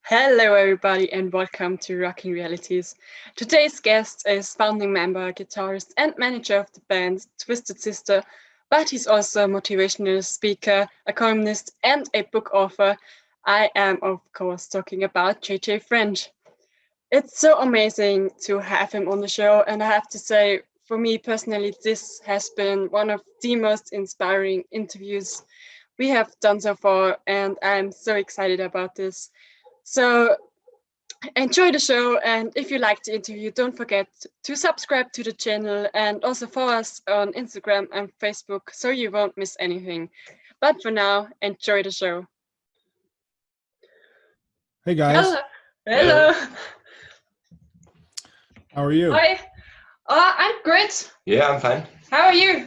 Hello, everybody, and welcome to Rockin Realities. Today's guest is founding member, guitarist, and manager of the band Twisted Sister, but he's also a motivational speaker, a columnist, and a book author. I am, of course, talking about JJ French. It's so amazing to have him on the show, and I have to say, for me personally, this has been one of the most inspiring interviews we have done so far, and I'm so excited about this. So enjoy the show, and if you like the interview, don't forget to subscribe to the channel and also follow us on Instagram and Facebook so you won't miss anything. But for now, enjoy the show. Hey guys. Hello. How are you? Hi. I'm great. Yeah, I'm fine. How are you?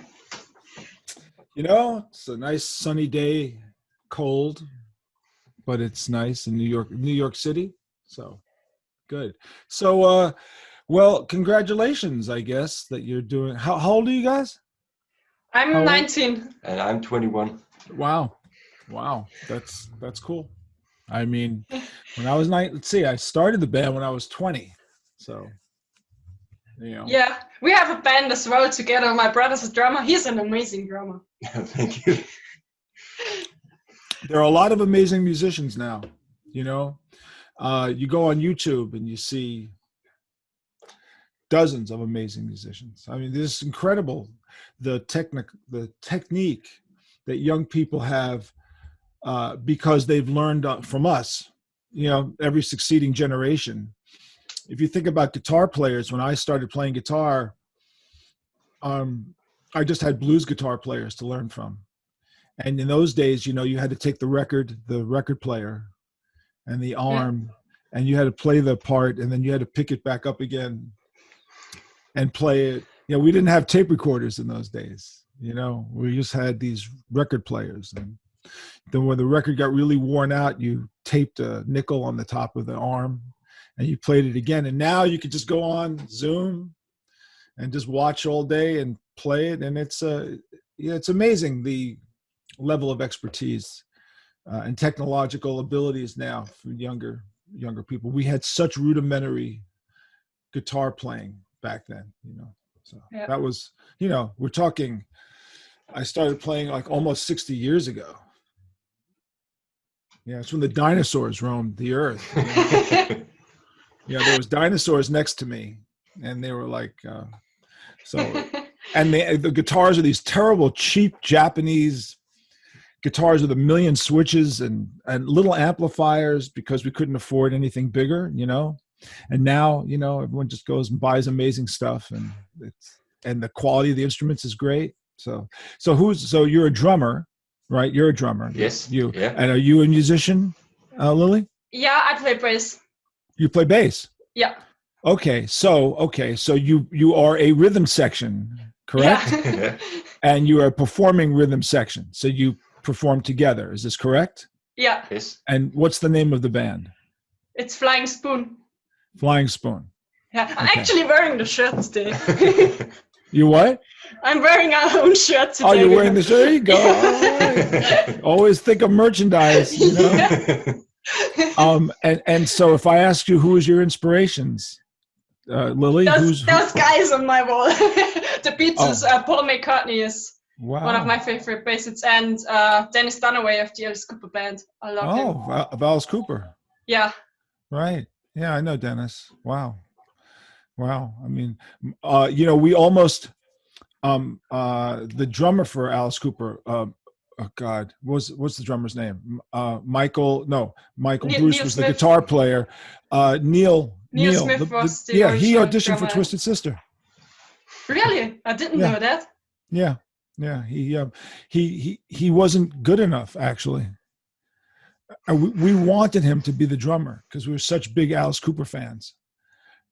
You know, it's a nice sunny day, cold, but it's nice in New York City. So good. So, well, congratulations, I guess, that you're doing. How old are you guys? I'm 19. And I'm 21. Wow. That's cool. I mean, when I was I started the band when I was 20. So, you know. Yeah, we have a band as well together. My brother's a drummer. He's an amazing drummer. Thank you. There are a lot of amazing musicians now, you know. You go on YouTube and you see dozens of amazing musicians. I mean, this is incredible, the technique that young people have because they've learned from us, you know, every succeeding generation. If you think about guitar players, when I started playing guitar, I just had blues guitar players to learn from. And in those days, you know, you had to take the record player and the arm, and you had to play the part, and then you had to pick it back up again and play it. You know, we didn't have tape recorders in those days. You know, we just had these record players. And then when the record got really worn out, you taped a nickel on the top of the arm and you played it again. And now you could just go on Zoom and just watch all day and play it. And it's amazing the level of expertise and technological abilities now for younger people. We had such rudimentary guitar playing back then, you know. So that was, you know, we're talking, I started playing like almost 60 years ago. Yeah, it's when the dinosaurs roamed the earth. You know? Yeah, there was dinosaurs next to me, and they were like, and the guitars are these terrible, cheap Japanese guitars with a million switches and little amplifiers because we couldn't afford anything bigger, you know. And now, you know, everyone just goes and buys amazing stuff, and the quality of the instruments is great. So you're a drummer, right? You're a drummer. Yes. You. Yeah. And are you a musician, Lily? Yeah, I play bass. You play bass? Yeah. Okay, so you are a rhythm section, correct? Yeah. And you are a performing rhythm section. So you perform together. Is this correct? Yeah. Yes. And what's the name of the band? It's Flying Spoon. Flying Spoon. Yeah, I'm actually wearing the shirt today. You what? I'm wearing our own shirt today. Oh, you're wearing the shirt? There you go. Always think of merchandise, you know? And so if I ask you who is your inspirations, Lily, those guys on my wall. The Beatles, Paul McCartney is one of my favorite bassists, and Dennis Dunaway of the Alice Cooper band. I love him. Of Alice Cooper. Yeah. Right. Yeah, I know Dennis. Wow. I mean, you know, we almost the drummer for Alice Cooper. Oh God, what's the drummer's name? Michael Bruce was the guitar player. Neil Smith was the he auditioned drummer. for Twisted Sister. Really? I didn't know that. Yeah. He wasn't good enough, actually. We wanted him to be the drummer because we were such big Alice Cooper fans,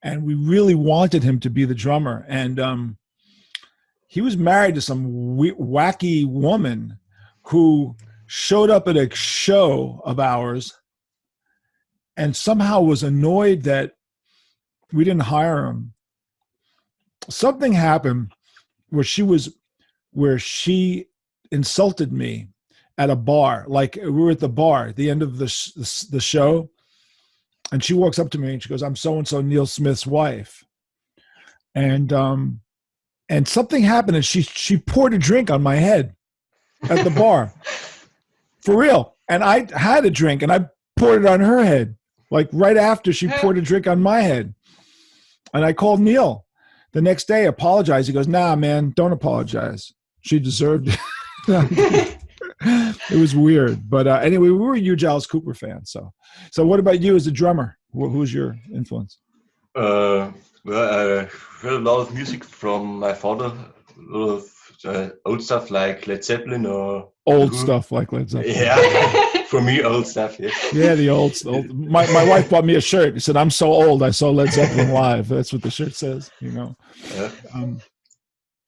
and we really wanted him to be the drummer. And he was married to some wacky woman who showed up at a show of ours and somehow was annoyed that we didn't hire him. Something happened where she insulted me at a bar. Like, we were at the bar at the end of the show, And she walks up to me and she goes, "I'm so-and-so Neil Smith's wife." And something happened and she poured a drink on my head at the bar. For real. And I had a drink and I poured it on her head. Like right after she poured a drink on my head. And I called Neil the next day, apologized. He goes, "Nah, man, don't apologize. She deserved it." It was weird. But anyway, we were huge Alice Cooper fans. So what about you as a drummer? Who's your influence? Well, I heard a lot of music from my father, a lot of old stuff like Led Zeppelin or Old stuff like Led Zeppelin. Yeah, for me, old stuff. Yeah. Yeah, the old. My wife bought me a shirt. She said, "I'm so old. I saw Led Zeppelin live." That's what the shirt says. You know.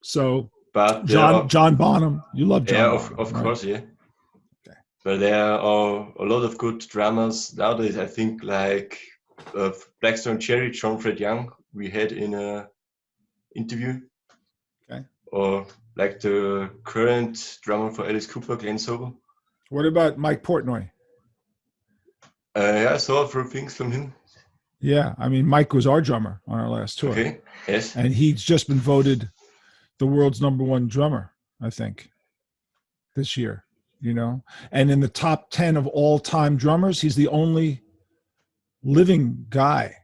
So, but John Bonham, you love John. Yeah, Bonham, of right? course, yeah. Okay. But there are a lot of good drummers nowadays. I think like Blackstone Cherry, John Fred Young, we had in a interview. Okay. Or like the current drummer for Alice Cooper, Glenn Sobel. What about Mike Portnoy? Yeah, I saw a few things from him. Yeah, I mean, Mike was our drummer on our last tour. Okay, yes. And he's just been voted the world's #1 drummer, I think, this year, you know? And in the top 10 of all-time drummers, he's the only living guy.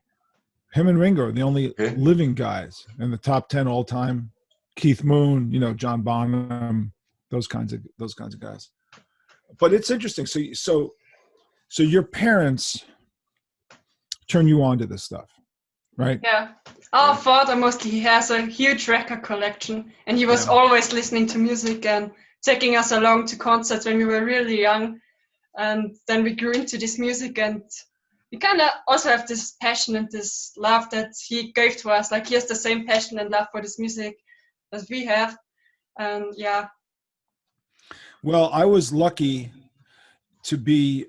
Him and Ringo are the only living guys in the top 10 all-time. Keith Moon, you know, John Bonham, those kinds of guys. But it's interesting. So your parents turn you on to this stuff, right? Yeah. Our father mostly has a huge record collection, and he was always listening to music and taking us along to concerts when we were really young. And then we grew into this music, and we kind of also have this passion and this love that he gave to us. Like he has the same passion and love for this music as we have. And yeah. Well, I was lucky to be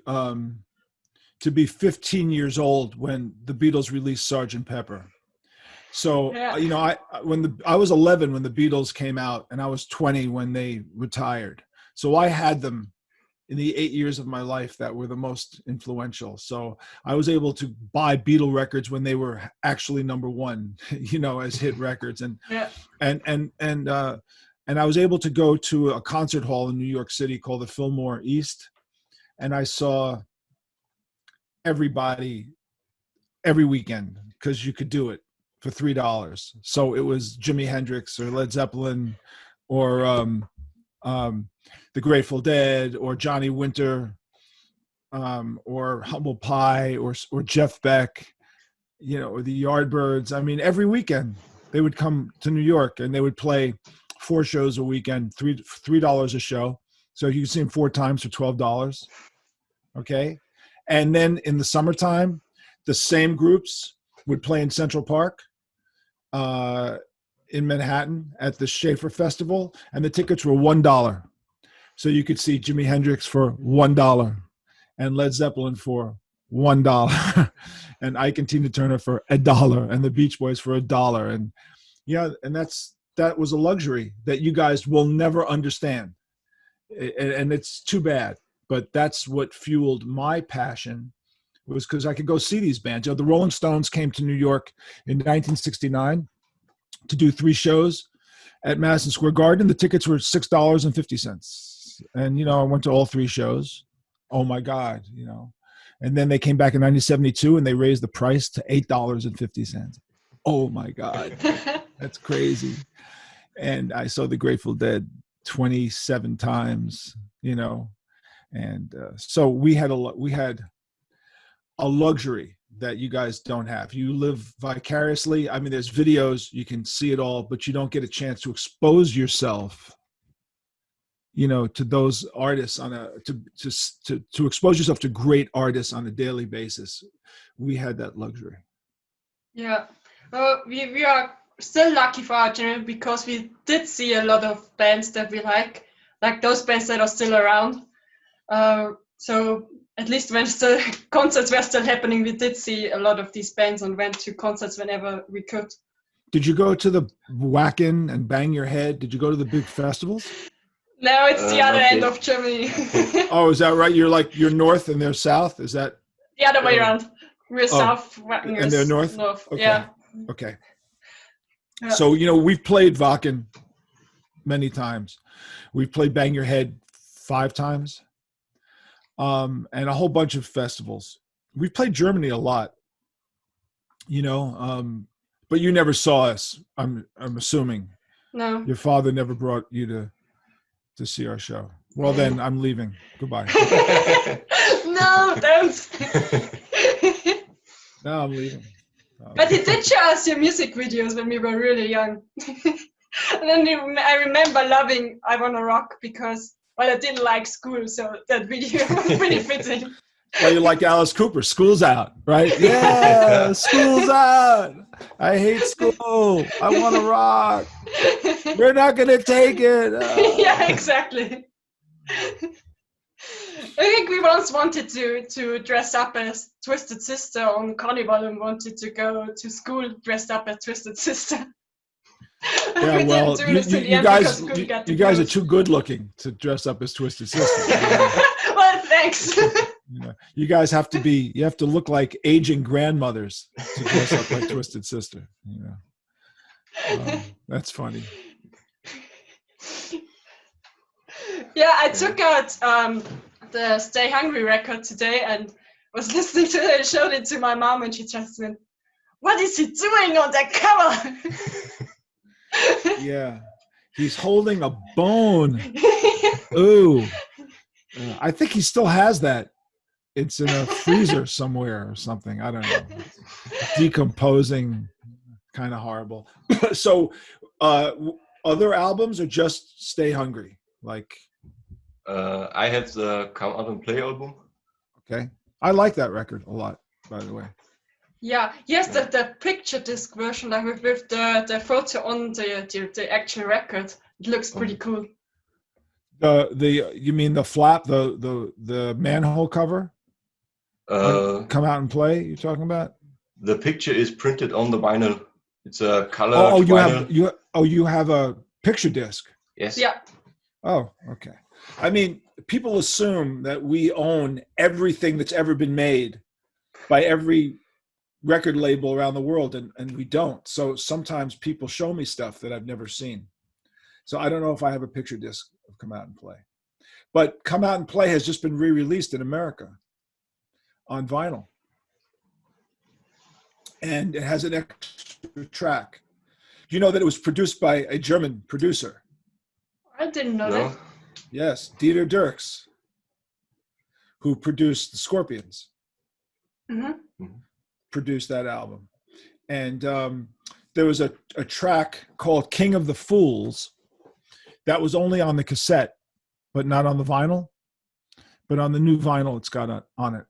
15 years old when the Beatles released Sgt. Pepper. So, you know, I was 11 when the Beatles came out, and I was 20 when they retired. So I had them in the 8 years of my life that were the most influential. So I was able to buy Beatle records when they were actually #1, you know, as hit records. And I was able to go to a concert hall in New York City called the Fillmore East. And I saw everybody every weekend because you could do it for $3. So it was Jimi Hendrix or Led Zeppelin or the Grateful Dead or Johnny Winter or Humble Pie or Jeff Beck, you know, or the Yardbirds. I mean, every weekend they would come to New York and they would play 4 shows a weekend, $3 a show. So you could see them 4 times for $12. Okay. And then in the summertime, the same groups would play in Central Park in Manhattan at the Schaefer Festival, and the tickets were $1. So you could see Jimi Hendrix for $1 and Led Zeppelin for $1 and Ike and Tina Turner for $1 and the Beach Boys for $1. And yeah, and that was a luxury that you guys will never understand. And it's too bad, but that's what fueled my passion, was because I could go see these bands. You know, the Rolling Stones came to New York in 1969 to do 3 shows at Madison Square Garden. The tickets were $6.50. And, you know, I went to all 3 shows. Oh my God, you know. And then they came back in 1972 and they raised the price to $8.50. Oh my God, that's crazy. And I saw the Grateful Dead 27 times, you know. And so we had a luxury that you guys don't have. You live vicariously. I mean, there's videos, you can see it all, but you don't get a chance to expose yourself, you know, to those artists to expose yourself to great artists on a daily basis. We had that luxury. Yeah. Well, we are still lucky for our generation because we did see a lot of bands that we like those bands that are still around. So at least when concerts were still happening, we did see a lot of these bands and went to concerts whenever we could. Did you go to the Whack-In and Bang Your Head? Did you go to the big festivals? No, it's the other end of Germany. Oh, is that right? You're north and they're south? Is that? The other way around. We're south, Rockin and they're north? Okay. Yeah. Okay. Yeah. So, we've played Wacken many times. We've played Bang Your Head 5 times. And a whole bunch of festivals. We've played Germany a lot, but you never saw us. I'm assuming. No. Your father never brought you to see our show. Well, then I'm leaving. Goodbye. No, don't. No, I'm leaving. But he did show us your music videos when we were really young. And then I remember loving I Wanna Rock because, well, I didn't like school, so that video was pretty fitting. Well, you like Alice Cooper. School's out, right? Yeah, school's out. I hate school. I want to rock. We're not going to take it. Yeah, exactly. I think we once wanted to dress up as Twisted Sister on Carnival and wanted to go to school dressed up as Twisted Sister. Yeah, well, you guys are too good looking to dress up as Twisted Sister. Well, thanks. You guys have to look like aging grandmothers to dress up like Twisted Sister. That's funny. Yeah, I took out the Stay Hungry record today and was listening to it and showed it to my mom and she just went, "What is he doing on that cover?" Yeah, he's holding a bone. Ooh, I think he still has that. It's in a freezer somewhere or something. I don't know. Decomposing, kind of horrible. So, other albums or just Stay Hungry? Like, I have the Come Out and Play album. Okay, I like that record a lot, by the way. Yeah, yes, the picture disc version, like with the photo on the actual record, it looks pretty cool. You mean the flap, the manhole cover? Come Out and Play. You're talking about? The picture is printed on the vinyl. It's a colored vinyl. You have a picture disc. Yes. Yeah. Oh, okay. I mean, people assume that we own everything that's ever been made by every record label around the world, and we don't. So sometimes people show me stuff that I've never seen. So I don't know if I have a picture disc of Come Out and Play. But Come Out and Play has just been re-released in America on vinyl. And it has an extra track. Do you know that it was produced by a German producer? I didn't know that. Yes, Dieter Dierks, who produced the Scorpions. Mm-hmm. Produced that album. And there was a track called King of the Fools that was only on the cassette, but not on the vinyl. But on the new vinyl, it's got on it.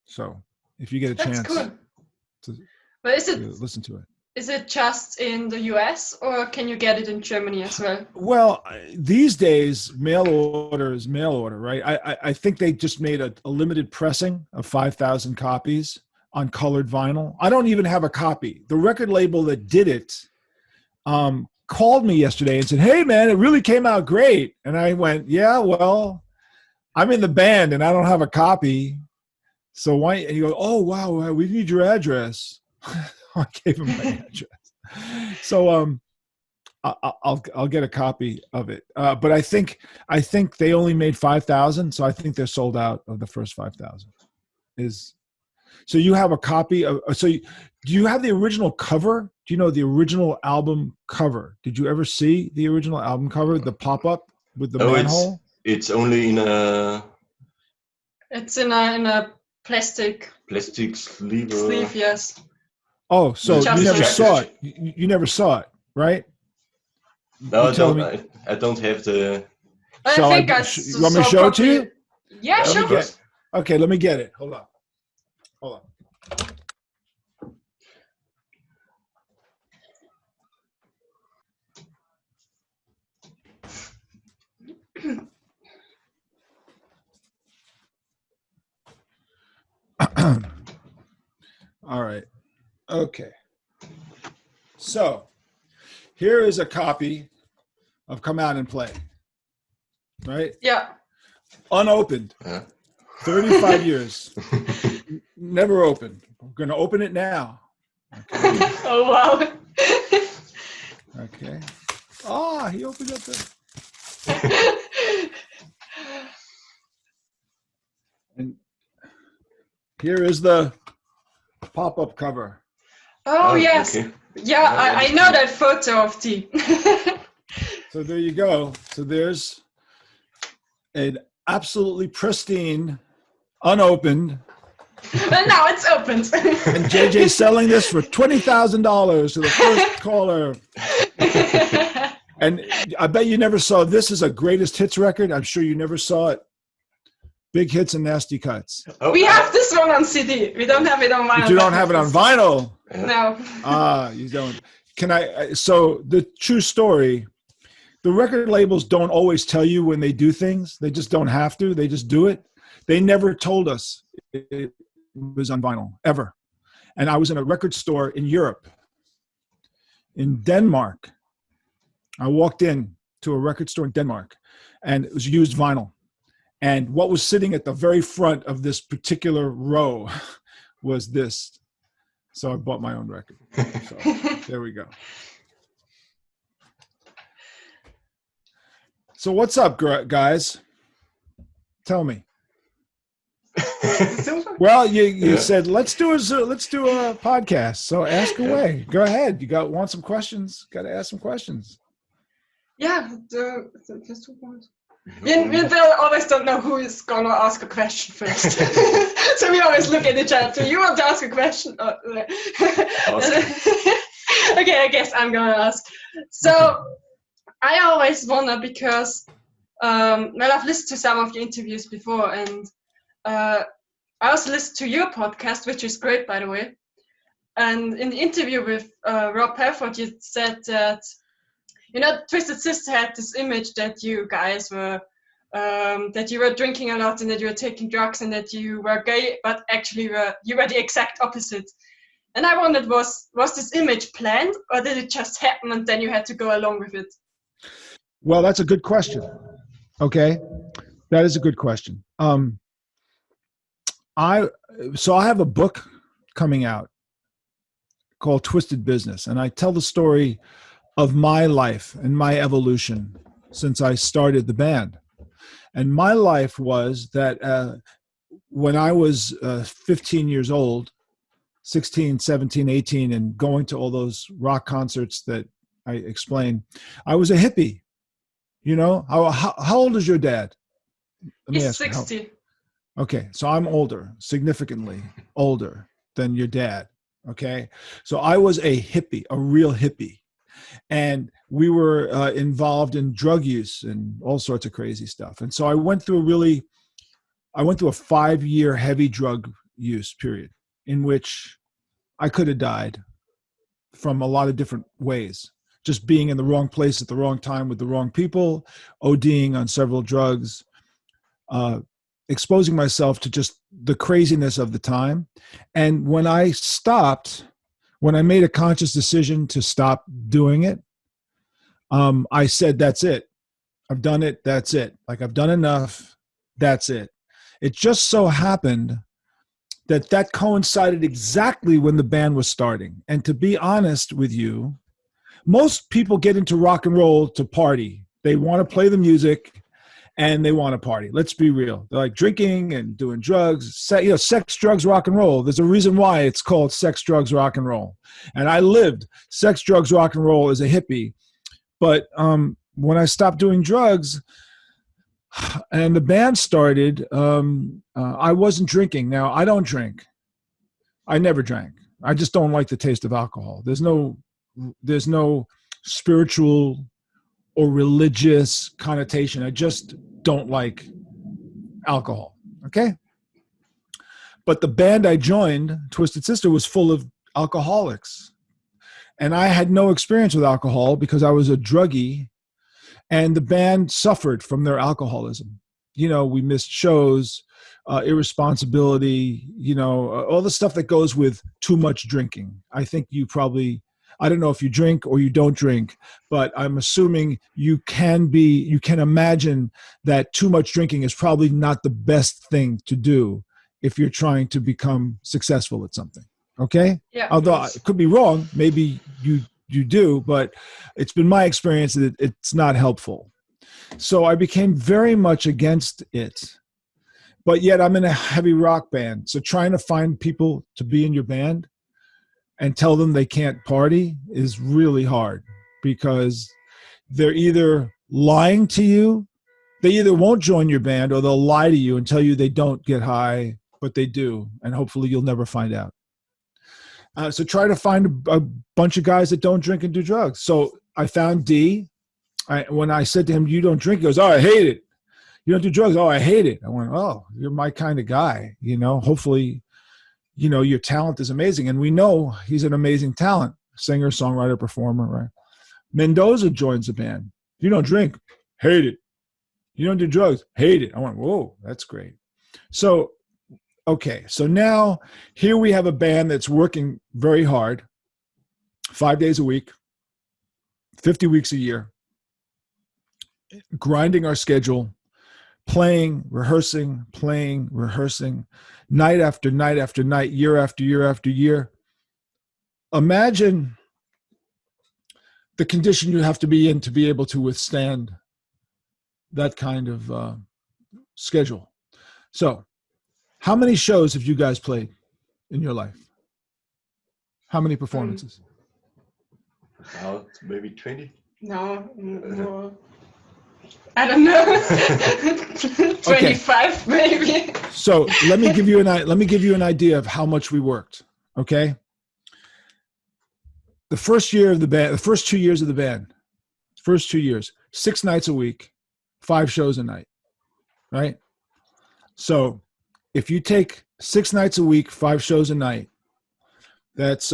So if you get a chance to listen to it. Is it just in the US or can you get it in Germany as well? Well, these days, mail order is mail order, right? I think they just made a limited pressing of 5,000 copies on colored vinyl. I don't even have a copy. The record label that did it called me yesterday and said, "Hey, man, it really came out great." And I went, "Yeah, well, I'm in the band and I don't have a copy. So why?" And he goes, "Oh, wow, we need your address." I gave him my address. So I'll get a copy of it. But I think they only made 5,000, so I think they're sold out of the first 5,000. So you have a copy of? Do you have the original cover? Do you know the original album cover? Did you ever see the original album cover, the pop-up with the manhole? It's only in a. It's in a plastic sleeve. Sleeve, yes. Oh, so you never saw it. You never saw it, right? No, I don't have the. You want me to show it to you? Yeah, sure. Okay, let me get it. Hold on. All right. Okay. So here is a copy of Come Out and Play. Right? Yeah. Unopened. 35 years. Never opened. We're going to open it now. Okay. Oh, wow. Okay. Ah, he opened up the... And here is the pop-up cover. Oh, yes. Okay. Yeah, I know that photo of T. So there you go. So there's an absolutely pristine, unopened. And now it's opened. And JJ selling this for $20,000 to the first caller. And I bet you never saw, this is a greatest hits record. I'm sure you never saw it. Big Hits and Nasty Cuts. Oh, We have this one on CD. We don't have it on vinyl. But you don't have it on vinyl. No. You don't. So the true story, the record labels don't always tell you when they do things. They just don't have to. They just do it. They never told us it was on vinyl, ever. And I was in a record store in Europe, in Denmark. I walked in to a record store in Denmark, and it was used vinyl. And what was sitting at the very front of this particular row was this. So I bought my own record. So there we go. So what's up, guys? Tell me. Well, you said let's do a podcast. So ask away. Go ahead. Want some questions? Got to ask some questions. Yeah, just 2 points. We always don't know who is gonna ask a question first. So we always look at each other. Do you want to ask a question? Okay, I guess I'm gonna ask. So I always wonder because I've listened to some of your interviews before, and I also listened to your podcast, which is great, by the way. And in the interview with Rob Halford, you said that Twisted Sister had this image that you guys were, that you were drinking a lot and that you were taking drugs and that you were gay, but actually you were the exact opposite. And I wondered, was this image planned, or did it just happen and then you had to go along with it? Well, that's a good question. Okay, that is a good question. I have a book coming out called Twisted Business, and I tell the story of my life and my evolution since I started the band. And my life was that when I was 15 years old, 16, 17, 18, and going to all those rock concerts that I explained, I was a hippie. How old is your dad? He's 60. Okay, so I'm older, significantly older than your dad. Okay, so I was a hippie, a real hippie. And we were involved in drug use and all sorts of crazy stuff. And so I went through a 5-year heavy drug use period in which I could have died from a lot of different ways. Just being in the wrong place at the wrong time with the wrong people, ODing on several drugs, exposing myself to just the craziness of the time. And when I made a conscious decision to stop doing it, I said, that's it. I've done it. That's it. Like, I've done enough. That's it. It just so happened that coincided exactly when the band was starting. And to be honest with you, most people get into rock and roll to party. They want to play the music and they want to party. Let's be real. They're like drinking and doing drugs, sex, drugs, rock and roll. There's a reason why it's called sex, drugs, rock and roll. And I lived sex, drugs, rock and roll as a hippie. But when I stopped doing drugs and the band started, I wasn't drinking. Now, I don't drink. I never drank. I just don't like the taste of alcohol. There's no spiritual or religious connotation. I just don't like alcohol. Okay? But the band I joined, Twisted Sister, was full of alcoholics. And I had no experience with alcohol because I was a druggie, and the band suffered from their alcoholism. We missed shows, irresponsibility, all the stuff that goes with too much drinking. I think I don't know if you drink or you don't drink, but I'm assuming you can imagine that too much drinking is probably not the best thing to do if you're trying to become successful at something. Okay? Yeah. Although it could be wrong, maybe you do, but it's been my experience that it's not helpful. So I became very much against it. But yet I'm in a heavy rock band. So trying to find people to be in your band and tell them they can't party is really hard, because they're either lying to you, they either won't join your band, or they'll lie to you and tell you they don't get high, but they do. And hopefully you'll never find out. So try to find a bunch of guys that don't drink and do drugs. So I found D. When I said to him, you don't drink, he goes, oh, I hate it. You don't do drugs? Oh, I hate it. I went, oh, you're my kind of guy. Hopefully, your talent is amazing. And we know he's an amazing talent, singer, songwriter, performer, right? Mendoza joins the band. You don't drink? Hate it. You don't do drugs? Hate it. I went, whoa, that's great. So, okay. So now here we have a band that's working very hard, 5 days a week, 50 weeks a year, grinding our schedule, playing, rehearsing, night after night after night, year after year after year. Imagine the condition you have to be in to be able to withstand that kind of schedule. So, how many shows have you guys played in your life? How many performances? About maybe 20. No, more. I don't know. 25 maybe. So let me give you an idea of how much we worked. Okay. The first year of the band, the first 2 years of the band, 6 nights a week, 5 shows a night. Right. So if you take 6 nights a week, 5 shows a night, that's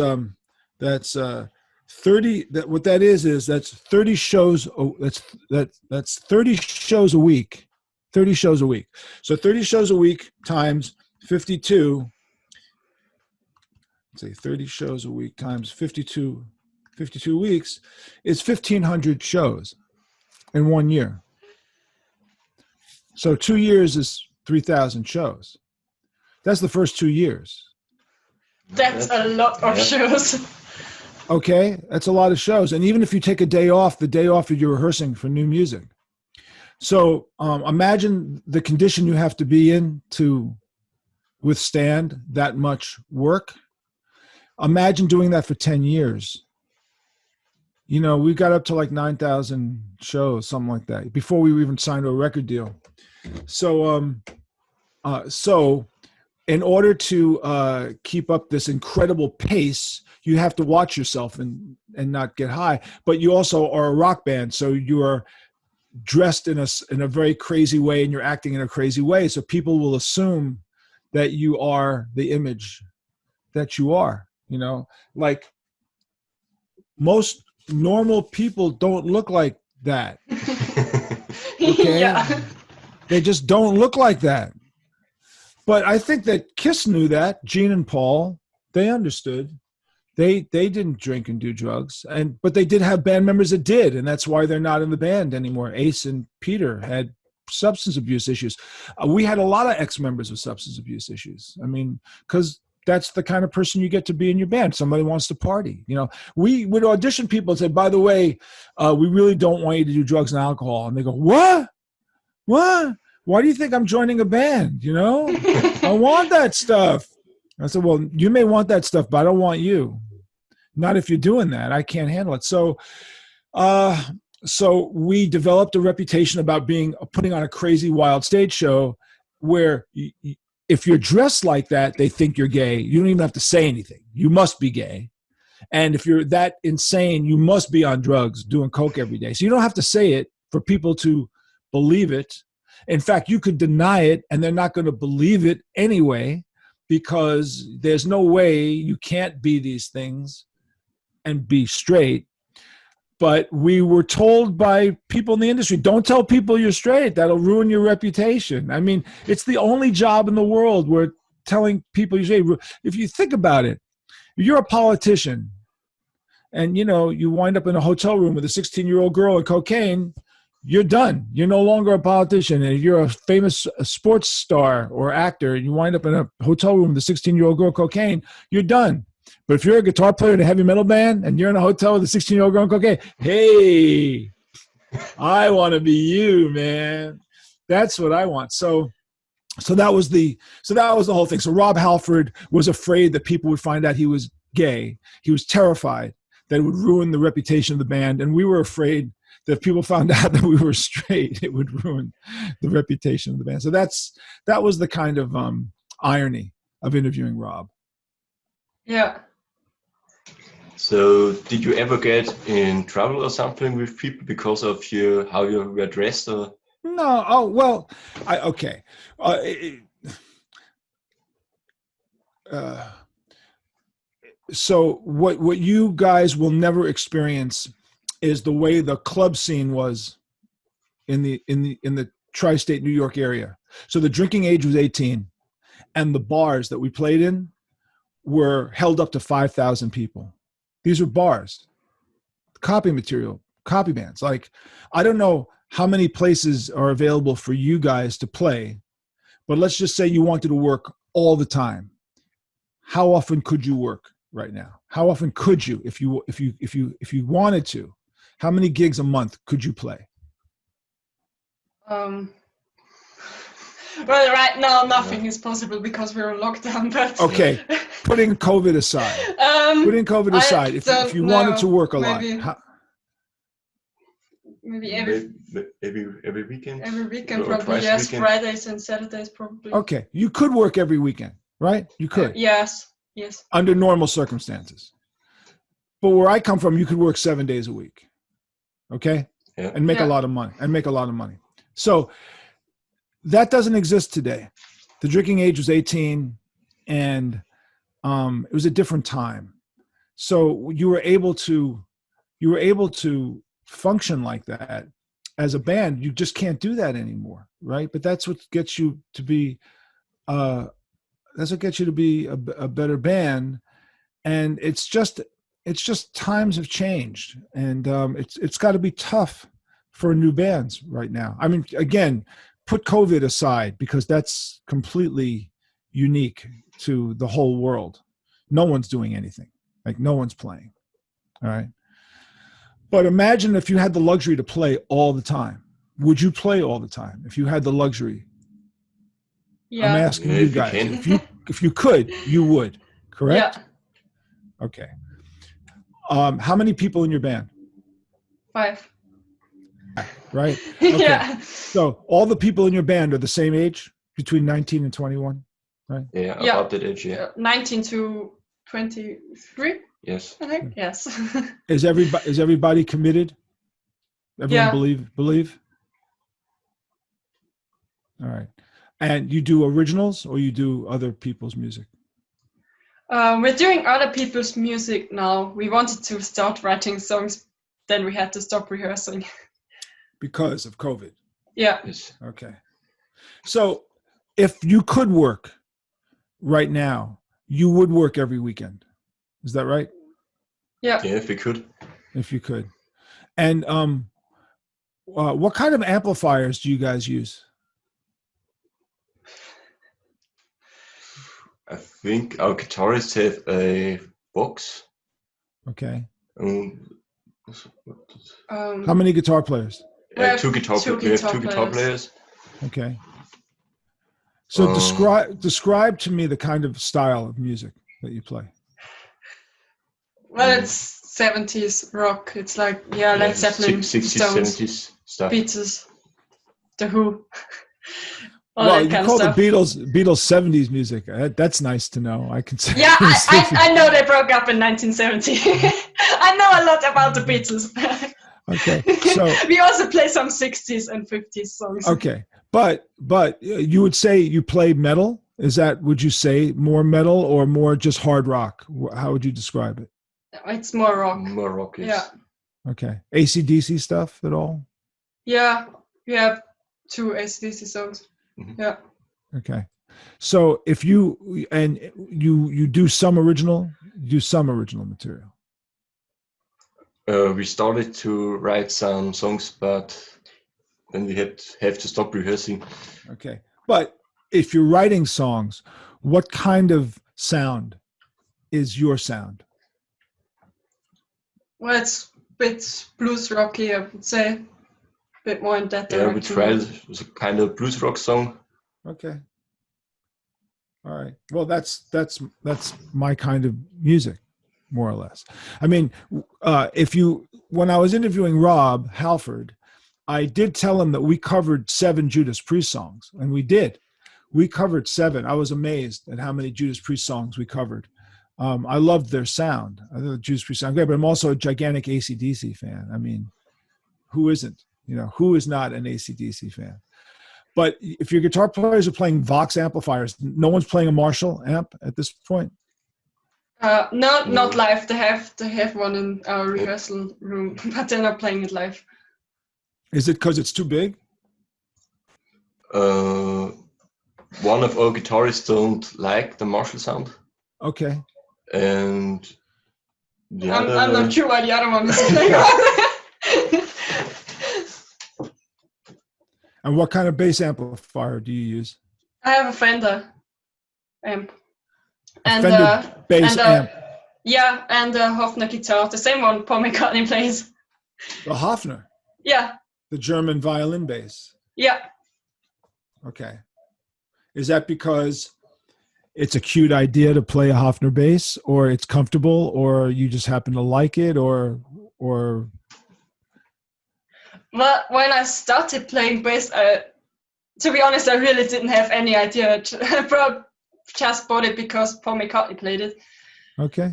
30. What that is that's 30 shows. That's 30 shows a week. 30 shows a week. So 30 shows a week times 52. Let's say 30 shows a week times 52 weeks is 1,500 shows in 1 year. So 2 years is 3,000 shows. That's the first 2 years. That's a lot of shows. Okay, that's a lot of shows. And even if you take a day off, the day off you're rehearsing for new music. So imagine the condition you have to be in to withstand that much work. Imagine doing that for 10 years. We got up to like 9,000 shows, something like that, before we even signed to a record deal. So, in order to keep up this incredible pace, you have to watch yourself and not get high. But you also are a rock band, so you are dressed in a very crazy way, and you're acting in a crazy way. So people will assume that you are the image that you are. Like most normal people don't look like that. Okay, Yeah. They just don't look like that. But I think that Kiss knew that. Gene and Paul, they understood. They didn't drink and do drugs, but they did have band members that did, and that's why they're not in the band anymore. Ace and Peter had substance abuse issues. We had a lot of ex-members with substance abuse issues. I mean, because that's the kind of person you get to be in your band. Somebody wants to party. We would audition people and say, by the way, we really don't want you to do drugs and alcohol. And they go, what? What? Why do you think I'm joining a band? I want that stuff. I said, well, you may want that stuff, but I don't want you. Not if you're doing that. I can't handle it. So we developed a reputation about putting on a crazy, wild stage show where if you're dressed like that, they think you're gay. You don't even have to say anything. You must be gay. And if you're that insane, you must be on drugs, doing coke every day. So you don't have to say it for people to believe it. In fact, you could deny it and they're not going to believe it anyway, because there's no way you can't be these things and be straight. But we were told by people in the industry, don't tell people you're straight. That'll ruin your reputation. I mean, it's the only job in the world where telling people you're straight. If you think about it, you're a politician and you wind up in a hotel room with a 16-year-old girl and cocaine, you're done. You're no longer a politician. And if you're a famous sports star or actor and you wind up in a hotel room with a 16-year-old girl cocaine, you're done. But if you're a guitar player in a heavy metal band and you're in a hotel with a 16-year-old girl cocaine, hey, I want to be you, man. That's what I want. So that was the whole thing. So Rob Halford was afraid that people would find out he was gay. He was terrified that it would ruin the reputation of the band. And we were afraid that if people found out that we were straight, it would ruin the reputation of the band. So that was the kind of irony of interviewing Rob. Yeah. So did you ever get in trouble or something with people because of how you were dressed? Or? No. Oh, well, okay. So what you guys will never experience is the way the club scene was in the tri-state New York area. So the drinking age was 18, and the bars that we played in were held up to 5,000 people. These were bars, copy material, copy bands. Like, I don't know how many places are available for you guys to play, but let's just say you wanted to work all the time. How often could you work right now? How often could you, if you wanted to? How many gigs a month could you play? Well, right now nothing is possible because we're on lockdown. But okay, putting COVID aside, if you wanted to work a lot, maybe every weekend. Every weekend, or probably. Yes, weekend. Fridays and Saturdays, probably. Okay, you could work every weekend, right? You could. Yes. Under normal circumstances. But where I come from, you could work 7 days a week. Okay? Yeah. And make a lot of money. So that doesn't exist today. The drinking age was 18, and it was a different time. So you were able to function like that as a band. You just can't do that anymore, right? But that's what gets you to be a better band. And it's just times have changed, and it's got to be tough for new bands right now. I mean, again, put COVID aside, because that's completely unique to the whole world. No one's doing anything. Like, no one's playing. All right. But imagine if you had the luxury to play all the time. Would you play all the time if you had the luxury? Yeah. I'm asking you guys. If you could, you would. Correct? Yeah. Okay. How many people in your band? 5. Right? Okay. Yeah. So all the people in your band are the same age, between 19 and 21, right? Yeah, about that age, yeah. 19 to 23? Yes. I think, yes. Is everybody committed? Everyone believe? All right. And you do originals, or you do other people's music? We're doing other people's music now. We wanted to start writing songs, then we had to stop rehearsing. Because of COVID? Yeah. Yes. Okay. So if you could work right now, you would work every weekend. Is that right? Yeah. Yeah, if we could. If you could. And what kind of amplifiers do you guys use? I think our guitarists have a box. Okay. How many guitar players? We have two guitar players. Okay. So describe to me the kind of style of music that you play. Well, it's 70s rock. It's like, Led Zeppelin, 60s, Stones, 70s stuff. Beatles, The Who. Well, you call the Beatles 70s music. That's nice to know. I can say. Yeah, I know they broke up in 1970. I know a lot about the Beatles. Okay, so we also play some 60s and 50s songs. Okay, but you would say you play metal? Would you say more metal or more just hard rock? How would you describe it? It's more rock. More rock, yes. Yeah. Okay, AC/DC stuff at all? Yeah, we have 2 AC/DC songs. Mm-hmm. Yeah. Okay, so if you do some original material. We started to write some songs, but then we have to stop rehearsing. Okay. But if you're writing songs, what kind of sound is your sound? Well, it's a bit blues rocky, I would say. A bit more in that Yeah, we direction. tried a kind of blues rock song. Okay. All right. Well, that's my kind of music, more or less. I mean, when I was interviewing Rob Halford, I did tell him that we covered 7 Judas Priest songs, and we did. We covered 7. I was amazed at how many Judas Priest songs we covered. I loved their sound. I thought the Judas Priest sound great, but I'm also a gigantic AC/DC fan. I mean, who isn't? Who is not an AC/DC fan? But if your guitar players are playing Vox amplifiers, no one's playing a Marshall amp at this point? Not live. They have one in our rehearsal room, but they're not playing it live. Is it because it's too big? One of our guitarists don't like the Marshall sound. Okay. And the I'm not sure why the other one is playing. And what kind of bass amplifier do you use? I have a Fender amp. Fender bass amp. Yeah, and a Hofner guitar, the same one Paul McCartney plays. The Hofner? Yeah. The German violin bass? Yeah. Okay. Is that because it's a cute idea to play a Hofner bass, or it's comfortable, or you just happen to like it, or? Well, when I started playing bass, to be honest, I really didn't have any idea. I just bought it because Paul McCartney played it. Okay.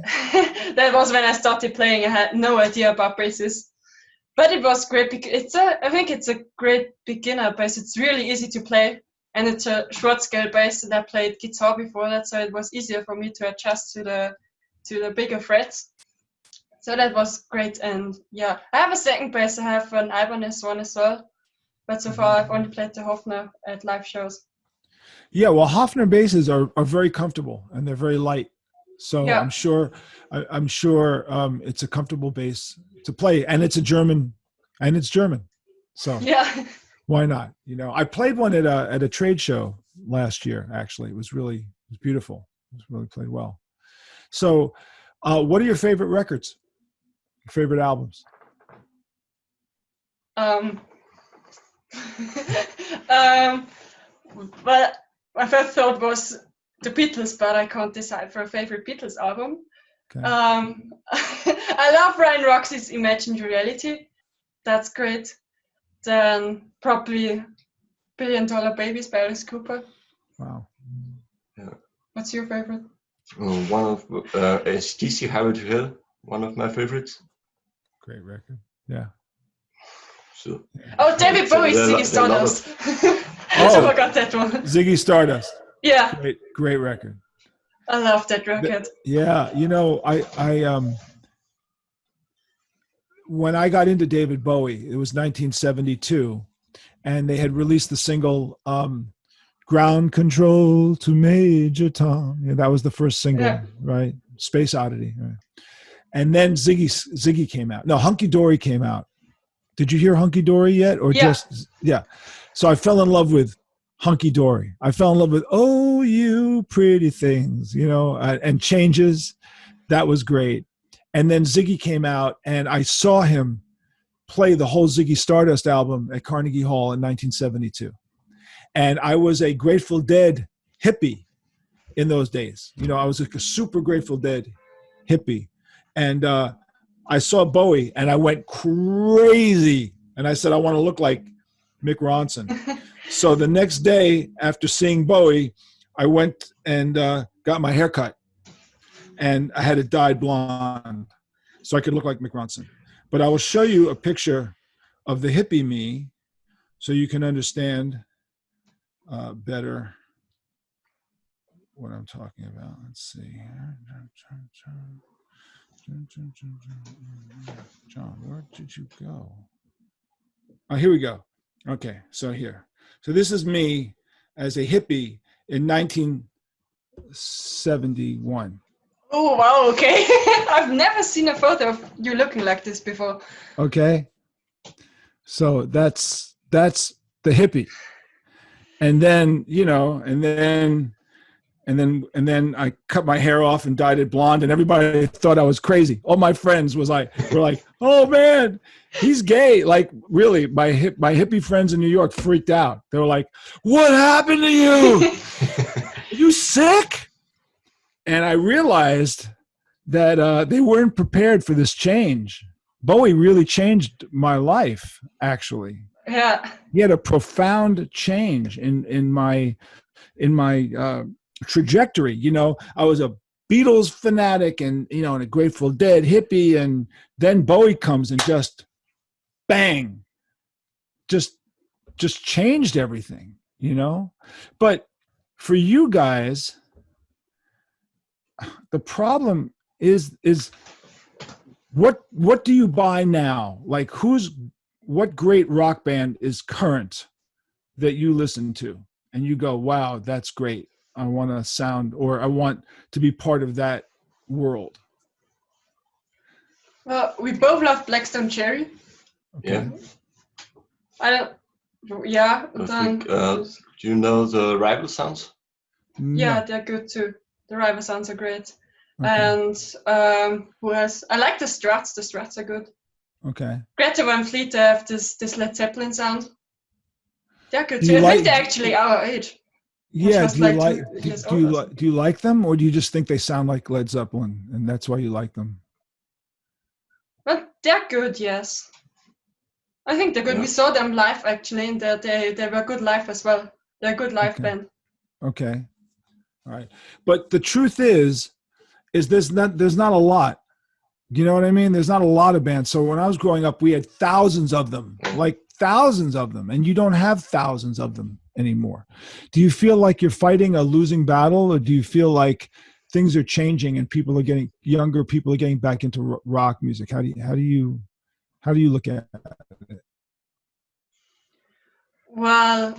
That was when I started playing. I had no idea about basses. But it was great because I think it's a great beginner bass. It's really easy to play, and it's a short scale bass. And I played guitar before that, so it was easier for me to adjust to the bigger frets. So that was great. And yeah, I have a second bass. I have an Ibanez one as well, but so far I've only played the Hofner at live shows. Yeah, well, Hofner basses are very comfortable, and they're very light. So yeah. I'm sure it's a comfortable bass to play, and it's German. So yeah, why not? I played one at a trade show last year. Actually, it was beautiful. It was really played well. So, what are your favorite records? Your favorite albums? Well, my first thought was the Beatles, but I can't decide for a favorite Beatles album. Okay. I love Ryan Roxy's Imagined Reality. That's great. Then probably $1 Billion Babies by Alice Cooper. Wow. Yeah. What's your favorite? One of AC/DC Highway to Hell. One of my favorites. Great record. Yeah. So. Oh, David Bowie's Ziggy Stardust. I forgot that one. Ziggy Stardust. Yeah. Great record. I love that record. Yeah, I when I got into David Bowie, it was 1972, and they had released the single "Ground Control to Major Tom." Yeah, that was the first single, right? Space Oddity. Right? And then Ziggy came out. No, Hunky Dory came out. Did you hear Hunky Dory yet, or just? So I fell in love with Hunky Dory. I fell in love with "Oh You Pretty Things," and Changes. That was great. And then Ziggy came out, and I saw him play the whole Ziggy Stardust album at Carnegie Hall in 1972. And I was a Grateful Dead hippie in those days. I was like a super Grateful Dead hippie. And I saw Bowie, and I went crazy. And I said, I want to look like Mick Ronson. So the next day after seeing Bowie, I went and got my hair cut, and I had it dyed blonde so I could look like Mick Ronson. But I will show you a picture of the hippie me so you can understand better what I'm talking about. Let's see. John, where did you go? Oh, here we go. Okay, so here. So this is me as a hippie in 1971. Oh, wow, okay. I've never seen a photo of you looking like this before. Okay. So that's the hippie. And then, you know, and then I cut my hair off and dyed it blonde, and everybody thought I was crazy. All my friends were like, "Oh man, he's gay!" Like really, my hippie friends in New York freaked out. They were like, "What happened to you? Are you sick?" And I realized that they weren't prepared for this change. Bowie really changed my life. Actually, Yeah. he had a profound change in my trajectory. You know, I was a Beatles fanatic and, you know, and a Grateful Dead hippie. And then Bowie comes and just bang, just changed everything, you know? But for you guys, the problem is what do you buy now? Like what great rock band is current that you listen to and you go, wow, that's great. I want to sound, or I want to be part of that world. Well, we both love Blackstone Cherry. Okay. Yeah. Yeah. I think, do you know the Rival Sounds? Yeah, No. they're good too. The Rival Sounds are great. Okay. And who else? I like the Struts. The Struts are good. Okay. Greta Van Fleet, they have this Led Zeppelin sound. They're good Do too. you I like- think they're actually our age. Yeah. was Do you like like 2 years do you older. do you like them, or do you just think they sound like Led Zeppelin and that's why you like them? But they're good, yes. I think they're good. Yeah. We saw them live actually, and they were good live as well. They're a good live Okay. band. Okay. All right. But the truth is there's not a lot. You know what I mean? There's not a lot of bands. So when I was growing up, we had thousands of them, like thousands of them, and you don't have thousands of them anymore. Do you feel like you're fighting a losing battle, or do you feel like things are changing and younger people are getting back into rock music? How do you look at it? Well,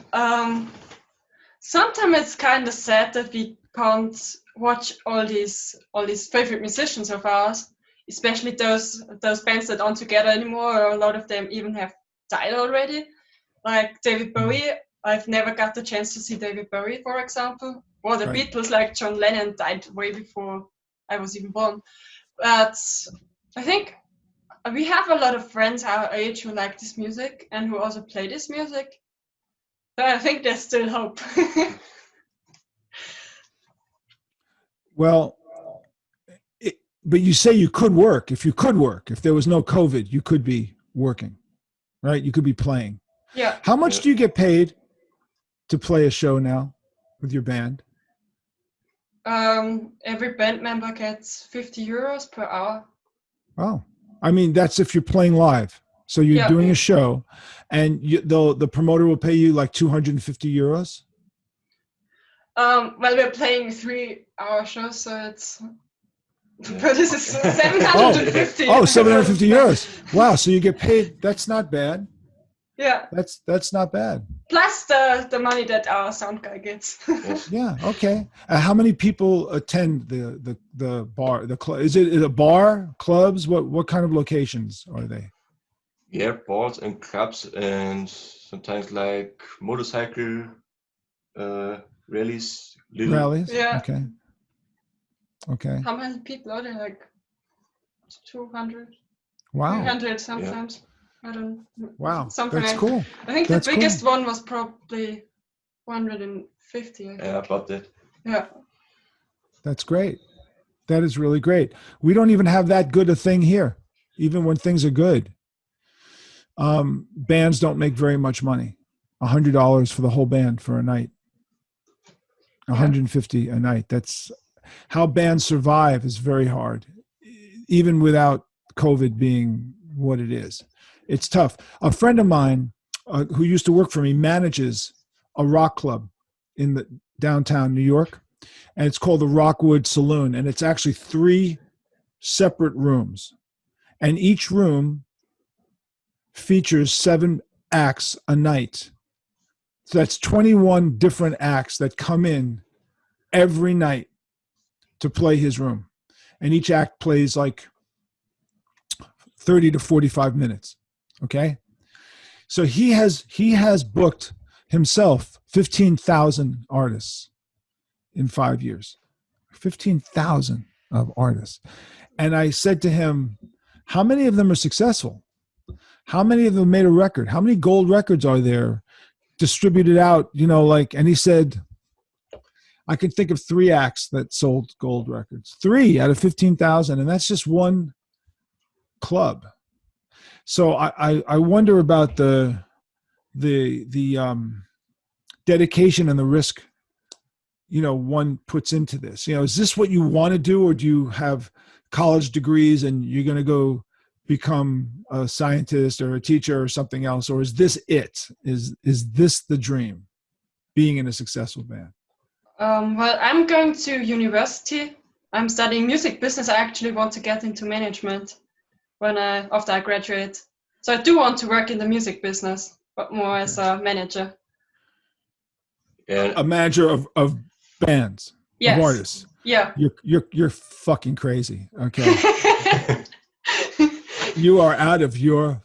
sometimes it's kind of sad that we can't watch all these favorite musicians of ours, especially those bands that aren't together anymore, or a lot of them even have died already. Like David Bowie, I've never got the chance to see David Bowie, for example. Or the Right. Beatles, like John Lennon, died way before I was even born. But I think we have a lot of friends our age who like this music and who also play this music. So I think there's still hope. Well, but you say you could work. If there was no COVID, you could be working, right? You could be playing. Yeah. How much do you get paid to play a show now with your band? Every band member gets 50 euros per hour. Oh, I mean, that's if you're playing live. So you're doing a show and the promoter will pay you like 250 euros. Well, we're playing 3-hour shows, so it's. But this is 750. Oh, 750 euros. Wow. So you get paid. That's not bad. Yeah. That's not bad. Plus the money that our sound guy gets. Yeah. Okay. How many people attend the bar, the club? Is it a bar, clubs? What kind of locations are they? Yeah, bars and clubs, and sometimes like motorcycle rallies. Rallies? Yeah. Okay. Okay. How many people are there? Like 200? Wow. 300 sometimes. Yeah. I don't know. Wow. Something That's like, cool. I think That's the biggest cool. one was probably 150. I think. Yeah, about that. Yeah. That's great. That is really great. We don't even have that good a thing here, even when things are good. Bands don't make very much money. $100 for the whole band for a night. 150 a night. That's how bands survive is very hard, even without COVID being what it is. It's tough. A friend of mine who used to work for me manages a rock club in the downtown New York, and it's called the Rockwood Saloon, and it's actually 3 separate rooms, and each room features 7 acts a night. So that's 21 different acts that come in every night to play his room. and each act plays like 30 to 45 minutes. Okay. So he has booked himself 15,000 artists in 5 years. 15,000 of artists. And I said to him, how many of them are successful? How many of them made a record? How many gold records are there distributed out? And he said, I can think of 3 acts that sold gold records. 3 out of 15,000, and that's just one club. So I wonder about the dedication and the risk, one puts into this. Is this what you want to do, or do you have college degrees and you're going to go become a scientist or a teacher or something else, or is this it? Is this the dream, being in a successful band? Well, I'm going to university. I'm studying music business. I actually want to get into management after I graduate. So I do want to work in the music business, but more as a manager. Yeah. A manager of bands, yes. of artists. Yeah. You're fucking crazy. Okay. You are out of your.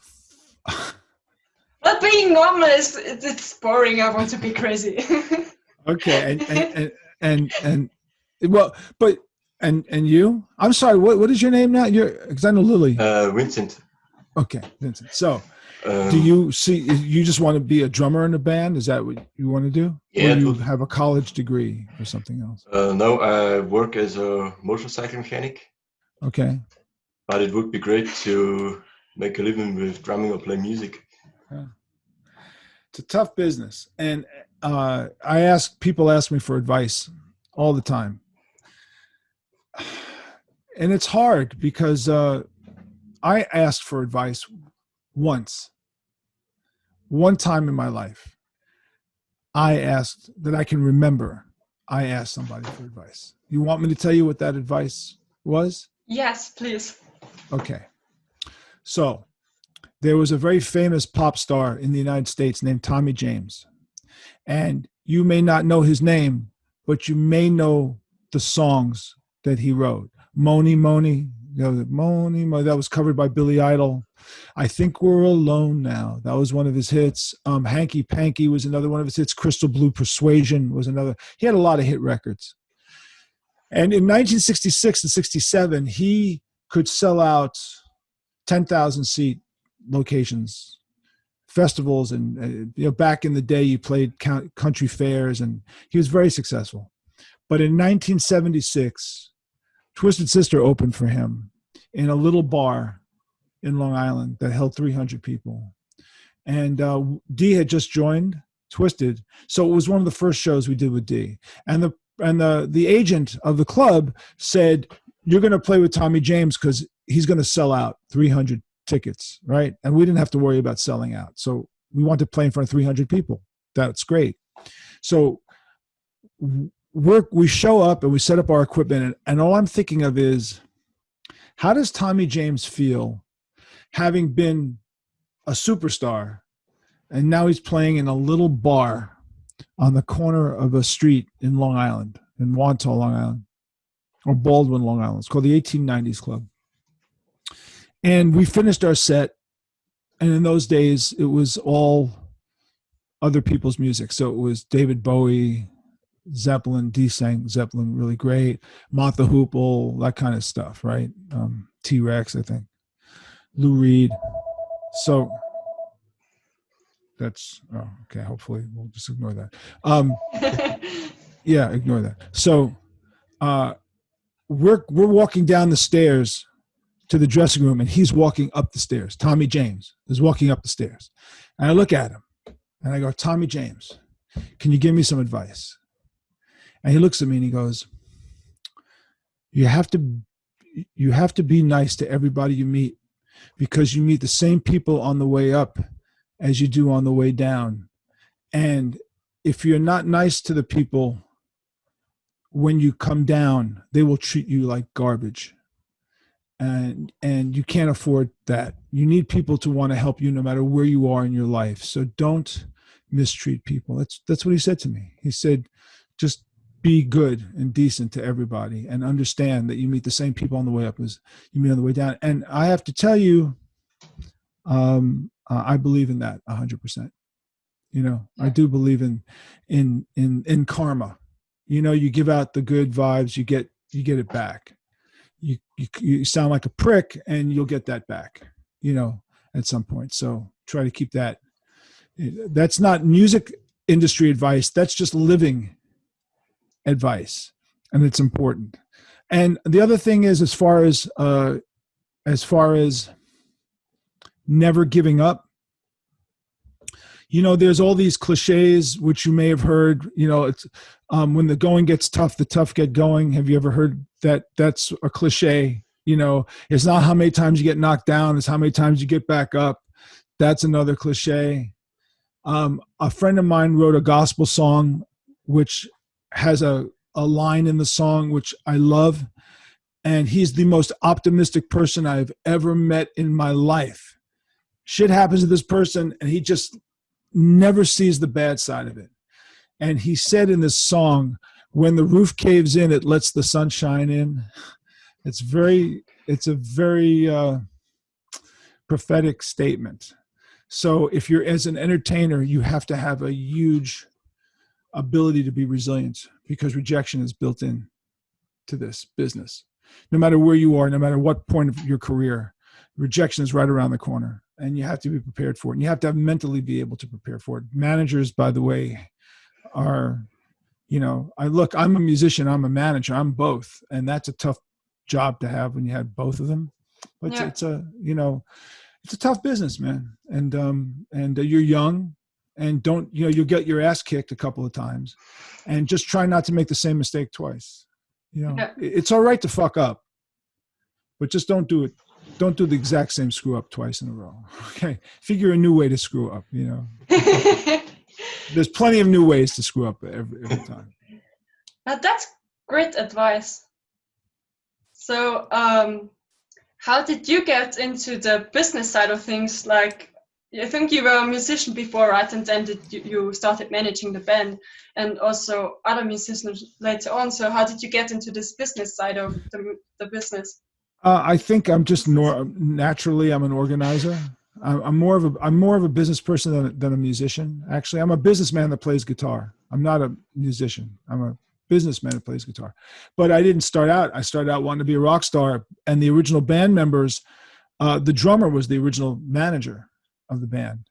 But being normal it's boring. I want to be crazy. Okay, and well, but and you? I'm sorry. What is your name now? Because I know Lily. Vincent. Okay, Vincent. So, do you just want to be a drummer in a band? Is that what you want to do? Yeah. Or you have a college degree or something else? No, I work as a motorcycle mechanic. Okay. But it would be great to make a living with drumming or play music. Yeah. It's a tough business, and people ask me for advice all the time, and it's hard because I asked for advice one time in my life. I asked that I can remember. I asked somebody for advice. You want me to tell you what that advice was? Yes, please. Okay. So there was a very famous pop star in the United States named Tommy James. And you may not know his name, but you may know the songs that he wrote. Moni Moni, Moni Moni, that was covered by Billy Idol. I Think We're Alone Now, that was one of his hits. Hanky Panky was another one of his hits. Crystal Blue Persuasion was another. He had a lot of hit records. And in 1966 and 67, he could sell out 10,000 seat locations, festivals, and back in the day you played country fairs, and he was very successful. But in 1976, Twisted Sister opened for him in a little bar in Long Island that held 300 people, and Dee had just joined Twisted, so it was one of the first shows we did with Dee, and the agent of the club said, you're going to play with Tommy James because he's going to sell out 300 tickets, right? And we didn't have to worry about selling out. So we want to play in front of 300 people. That's great. So we show up and we set up our equipment, and all I'm thinking of is, how does Tommy James feel having been a superstar and now he's playing in a little bar on the corner of a street in Long Island, in Wantagh, Long Island, or Baldwin, Long Island. It's called the 1890s Club. And we finished our set, and in those days, it was all other people's music. So it was David Bowie, Zeppelin, Dee sang Zeppelin really great, Martha Hoople, that kind of stuff, right? T-Rex, I think, Lou Reed. So that's, okay, hopefully we'll just ignore that. Yeah, ignore that. So we're walking down the stairs to the dressing room, and he's walking up the stairs. Tommy James is walking up the stairs. And I look at him, and I go, Tommy James, can you give me some advice? And he looks at me and he goes, you have to be nice to everybody you meet, because you meet the same people on the way up as you do on the way down. And if you're not nice to the people when you come down, they will treat you like garbage. And you can't afford that. You need people to want to help you no matter where you are in your life. So don't mistreat people. That's what he said to me. He said, just be good and decent to everybody and understand that you meet the same people on the way up as you meet on the way down. And I have to tell you, I believe in that 100%. You know, I do believe in karma. You know, you give out the good vibes, you get it back. You sound like a prick and you'll get that back, you know, at some point. So try to keep that. That's not music industry advice. That's just living advice. And it's important. And the other thing is, as far as never giving up, you know, there's all these cliches, which you may have heard, you know, it's when the going gets tough, the tough get going. Have you ever heard that? That's a cliche. You know, it's not how many times you get knocked down, it's how many times you get back up. That's another cliche. A friend of mine wrote a gospel song, which has a line in the song, which I love. And he's the most optimistic person I've ever met in my life. Shit happens to this person and he just never sees the bad side of it. And he said in this song, when the roof caves in, it lets the sun shine in. It's a very prophetic statement. So if you're, as an entertainer, you have to have a huge ability to be resilient, because rejection is built in to this business. No matter where you are, no matter what point of your career, rejection is right around the corner, and you have to be prepared for it. And you have to mentally be able to prepare for it. Managers, by the way, are, you know, I'm a musician, I'm a manager, I'm both. And that's a tough job to have when you have both of them. But Yeah. it's a tough business, man. And you're young, and you'll get your ass kicked a couple of times, and just try not to make the same mistake twice. You know, Yeah. It's all right to fuck up, but just don't do it. Don't do the exact same screw up twice in a row. Okay. Figure a new way to screw up, you know. There's plenty of new ways to screw up every time. That's great advice. So, how did you get into the business side of things? Like, I think you were a musician before, right? And then you started managing the band, and also other musicians later on. So how did you get into this business side of the business? I think I'm just naturally, I'm an organizer. I'm more of a business person than a musician. Actually, I'm a businessman that plays guitar. I'm not a musician. I'm a businessman that plays guitar. But I didn't start out. I started out wanting to be a rock star. And the original band members, the drummer was the original manager of the band.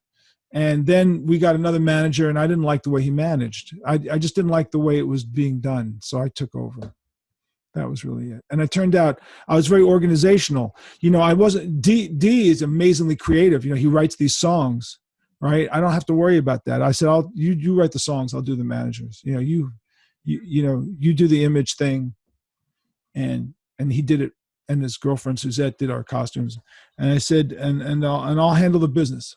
And then we got another manager, and I didn't like the way he managed. I just didn't like the way it was being done. So I took over. That was really it. And it turned out I was very organizational. You know, I wasn't, D is amazingly creative. You know, he writes these songs, right? I don't have to worry about that. I said, you write the songs, I'll do the managers. You know, you do the image thing. And he did it. And his girlfriend Suzette did our costumes. And I said, and I'll handle the business.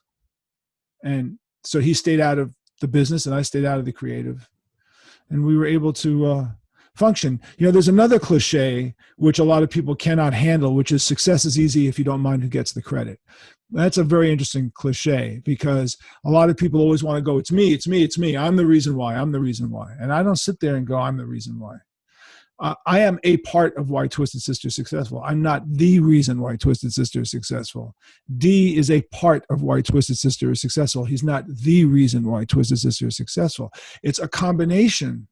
And so he stayed out of the business and I stayed out of the creative. And we were able to function. You know, there's another cliche which a lot of people cannot handle, which is success is easy if you don't mind who gets the credit. That's a very interesting cliche, because a lot of people always want to go, it's me, it's me, it's me. I'm the reason why. I'm the reason why. And I don't sit there and go, I'm the reason why. I am a part of why Twisted Sister is successful. I'm not the reason why Twisted Sister is successful. D is a part of why Twisted Sister is successful. He's not the reason why Twisted Sister is successful. It's a combination.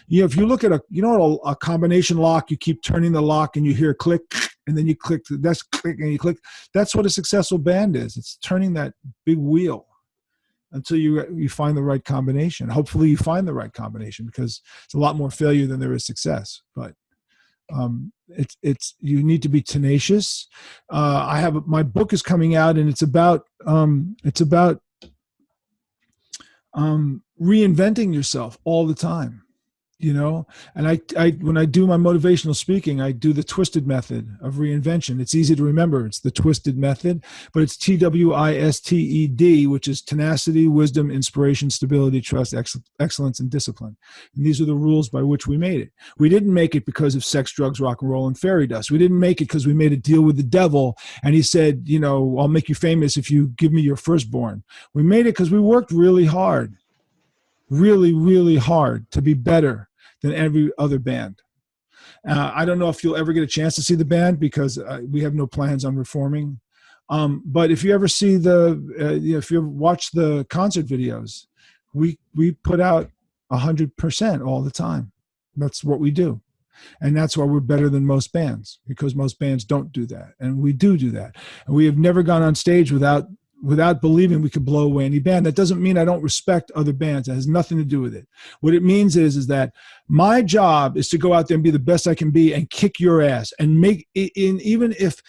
You know, if you look at a combination lock, you keep turning the lock and you hear a click, and then you click, that's click and you click. That's what a successful band is. It's turning that big wheel until you find the right combination. Hopefully you find the right combination, because it's a lot more failure than there is success. But you need to be tenacious. My book is coming out, and it's about reinventing yourself all the time. You know, and I when I do my motivational speaking, I do the twisted method of reinvention. It's easy to remember. It's the twisted method, but it's TWISTED, which is tenacity, wisdom, inspiration, stability, trust, excellence, and discipline. And these are the rules by which we made it. We didn't make it because of sex, drugs, rock and roll, and fairy dust. We didn't make it because we made a deal with the devil, and he said, you know, I'll make you famous if you give me your firstborn. We made it because we worked really hard. Really, really hard to be better, than every other band. I don't know if you'll ever get a chance to see the band because we have no plans on reforming. But if you ever see if you ever watch the concert videos, we put out 100% all the time. That's what we do. And that's why we're better than most bands, because most bands don't do that. And we do that. And we have never gone on stage without believing we could blow away any band. That doesn't mean I don't respect other bands. That has nothing to do with it. What it means is that my job is to go out there and be the best I can be and kick your ass and make it, even if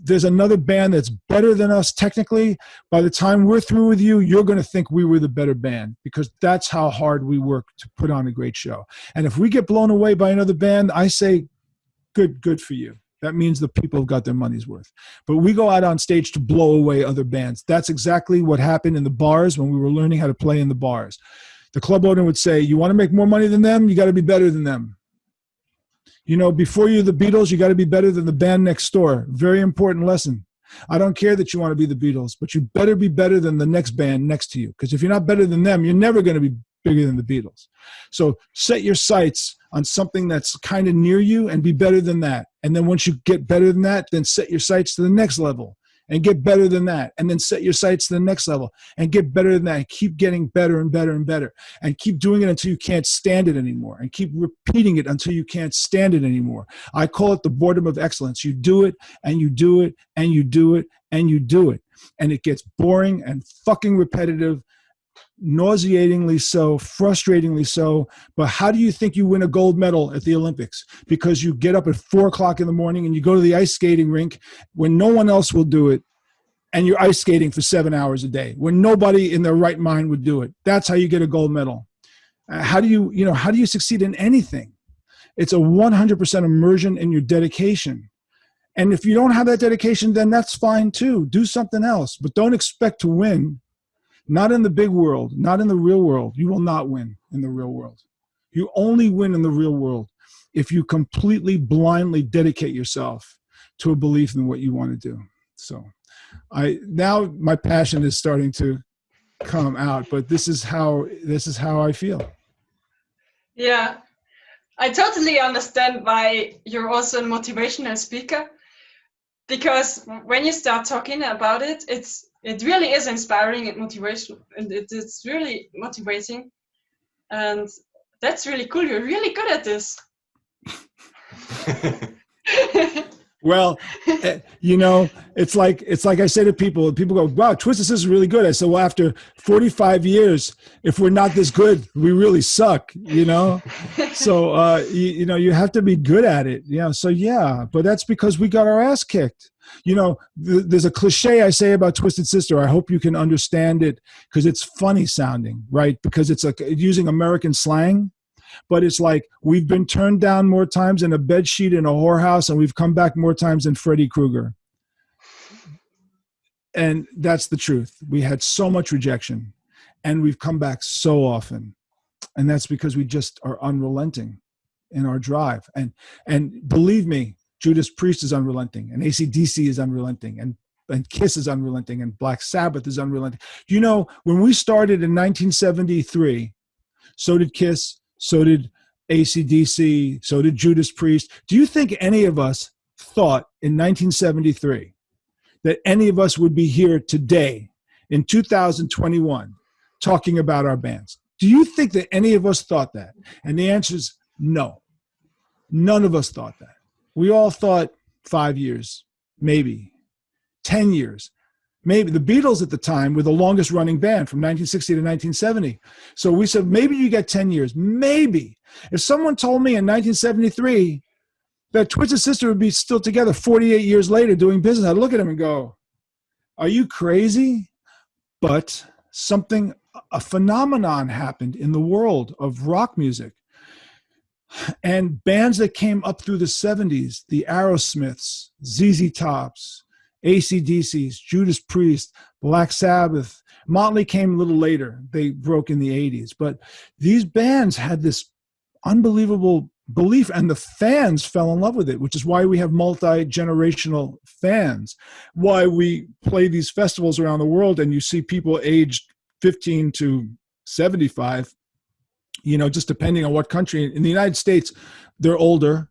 there's another band that's better than us technically, by the time we're through with you, you're going to think we were the better band, because that's how hard we work to put on a great show. And if we get blown away by another band, I say, good for you. That means the people have got their money's worth. But we go out on stage to blow away other bands. That's exactly what happened in the bars when we were learning how to play in the bars. The club owner would say, you want to make more money than them? You got to be better than them. You know, before you're the Beatles, you got to be better than the band next door. Very important lesson. I don't care that you want to be the Beatles, but you better be better than the next band next to you. Because if you're not better than them, you're never going to be bigger than the Beatles. So set your sights on something that's kind of near you and be better than that. And then once you get better than that, then set your sights to the next level and get better than that. And then set your sights to the next level and get better than that. And keep getting better and better and better. And keep doing it until you can't stand it anymore. And keep repeating it until you can't stand it anymore. I call it the boredom of excellence. You do it and you do it and you do it and you do it. And it gets boring and fucking repetitive, nauseatingly so, frustratingly so. But how do you think you win a gold medal at the Olympics? Because you get up at 4 o'clock in the morning and you go to the ice skating rink when no one else will do it, and you're ice skating for 7 hours a day when nobody in their right mind would do it. That's how you get a gold medal. How do you succeed in anything? It's a 100% immersion in your dedication. And if you don't have that dedication, then that's fine too. Do something else, but don't expect to win. Not in the big world, not in the real world. You will not win in the real world. You only win in the real world if you completely blindly dedicate yourself to a belief in what you want to do. So now my passion is starting to come out, but this is how I feel. Yeah, I totally understand why you're also a motivational speaker, because when you start talking about it, it really is inspiring and motivation, and it's really motivating, and that's really cool. You're really good at this. Well, it's like I say to people go, wow, Twisted Sister is really good. I said, well, after 45 years, if we're not this good, we really suck, So, you have to be good at it. So yeah, but that's because we got our ass kicked. There's a cliche I say about Twisted Sister. I hope you can understand it because it's funny sounding, right? Because it's like using American slang. But it's like we've been turned down more times in a bedsheet in a whorehouse, and we've come back more times than Freddy Krueger. And that's the truth. We had so much rejection, and we've come back so often. And that's because we just are unrelenting in our drive. And believe me, Judas Priest is unrelenting, and AC/DC is unrelenting, and Kiss is unrelenting, and Black Sabbath is unrelenting. When we started in 1973, so did Kiss, so did AC/DC, so did Judas Priest. Do you think any of us thought in 1973 that any of us would be here today in 2021 talking about our bands? Do you think that any of us thought that? And the answer is no. None of us thought that. We all thought 5 years, maybe 10 years. Maybe the Beatles at the time were the longest running band from 1960 to 1970. So we said, maybe you get 10 years. Maybe. If someone told me in 1973 that Twisted Sister would be still together 48 years later doing business, I'd look at him and go, are you crazy? But a phenomenon happened in the world of rock music. And bands that came up through the 70s, the Aerosmiths, ZZ Tops, AC/DCs, Judas Priest, Black Sabbath. Motley came a little later. They broke in the 80s. But these bands had this unbelievable belief, and the fans fell in love with it, which is why we have multi-generational fans, why we play these festivals around the world, and you see people aged 15 to 75 you know, just depending on what country. In the United States, they're older.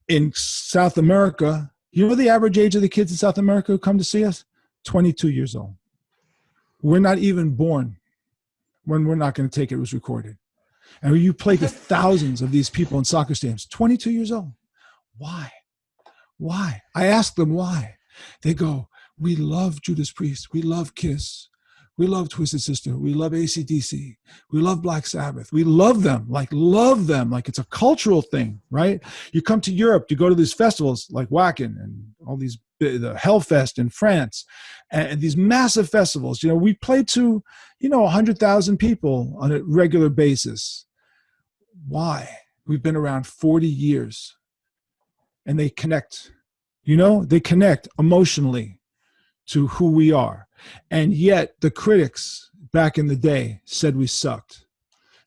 In South America, you know the average age of the kids in South America who come to see us? 22 years old. We're not even born when we're not going to take it was recorded. And you play to thousands of these people in soccer stadiums, 22 years old. Why? Why? I ask them why. They go, we love Judas Priest. We love Kiss. We love Twisted Sister. We love AC/DC. We love Black Sabbath. We love them like it's a cultural thing, right? You come to Europe, you go to these festivals like Wacken and all these, the Hellfest in France, and these massive festivals. You know, we play to, 100,000 people on a regular basis. Why? We've been around 40 years, and they connect. They connect emotionally to who we are. And yet the critics back in the day said we sucked.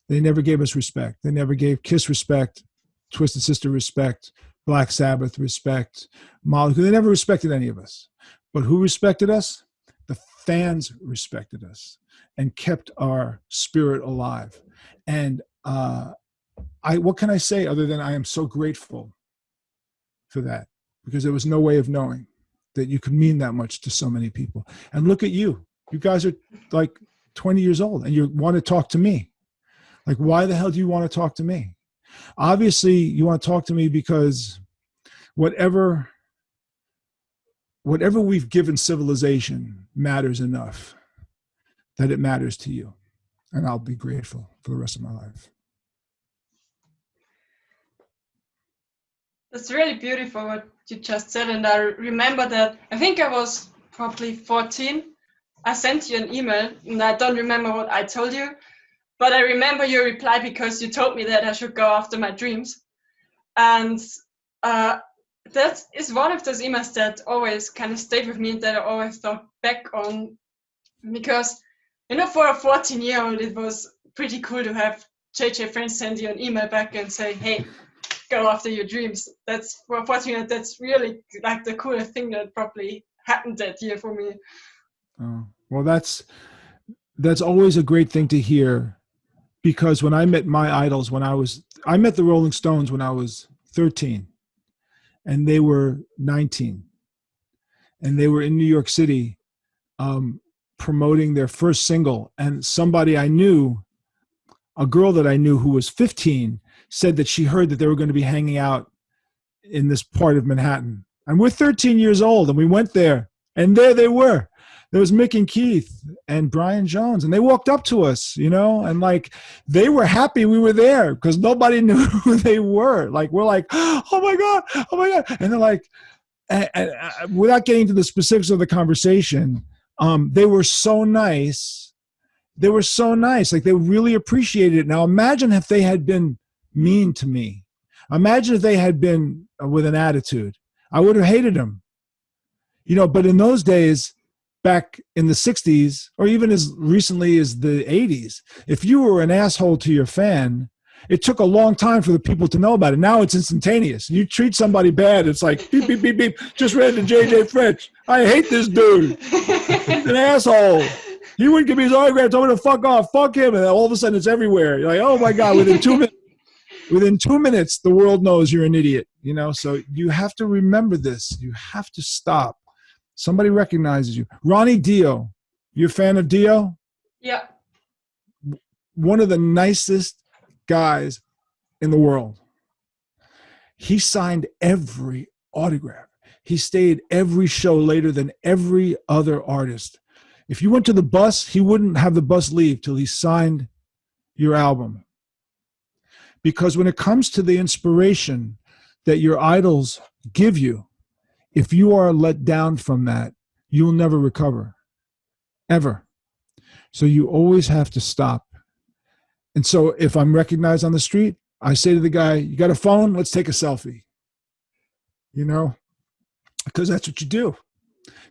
They never gave us respect. They never gave Kiss respect, Twisted Sister respect, Black Sabbath respect, Molecule. They never respected any of us. But who respected us? The fans respected us and kept our spirit alive. And what can I say other than I am so grateful for that? Because there was no way of knowing that you could mean that much to so many people. And look at you. You guys are like 20 years old and you want to talk to me. Like, why the hell do you want to talk to me? Obviously, you want to talk to me because whatever we've given civilization matters enough that it matters to you. And I'll be grateful for the rest of my life. That's really beautiful what you just said. And I remember that, I think I was probably 14. I sent you an email and I don't remember what I told you, but I remember your reply because you told me that I should go after my dreams. And that is one of those emails that always kind of stayed with me, that I always thought back on, because, for a 14-year-old, it was pretty cool to have JJ friends send you an email back and say, hey, go after your dreams. That's, for a 14-year-old, that's really like the coolest thing that probably happened that year for me. Oh, well, that's always a great thing to hear, because when I met my idols, I met the Rolling Stones when I was 13 and they were 19, and they were in New York City promoting their first single. And somebody I knew, a girl that I knew who was 15, said that she heard that they were going to be hanging out in this part of Manhattan. And we're 13 years old, and we went there, and there they were. There was Mick and Keith and Brian Jones, and they walked up to us, and like, they were happy we were there because nobody knew who they were. Like, we're like, oh my God. And they're like, and without getting into the specifics of the conversation, they were so nice. They were so nice. Like, they really appreciated it. Now imagine if they had been mean to me. Imagine if they had been with an attitude. I would have hated them. But in those days, back in the 60s, or even as recently as the 80s, if you were an asshole to your fan, it took a long time for the people to know about it. Now it's instantaneous. You treat somebody bad, it's like, beep, beep, beep, beep. Just ran to JJ French. I hate this dude. He's an asshole. He wouldn't give me his autograph, told me to fuck off. Fuck him. And then all of a sudden it's everywhere. You're like, oh my God, within 2 minutes, the world knows you're an idiot. So you have to remember this. You have to stop. Somebody recognizes you. Ronnie Dio, you a fan of Dio? Yeah. One of the nicest guys in the world. He signed every autograph. He stayed every show later than every other artist. If you went to the bus, he wouldn't have the bus leave till he signed your album. Because when it comes to the inspiration that your idols give you, if you are let down from that, you'll never recover, ever. So you always have to stop. And so if I'm recognized on the street, I say to the guy, you got a phone? Let's take a selfie. Because that's what you do.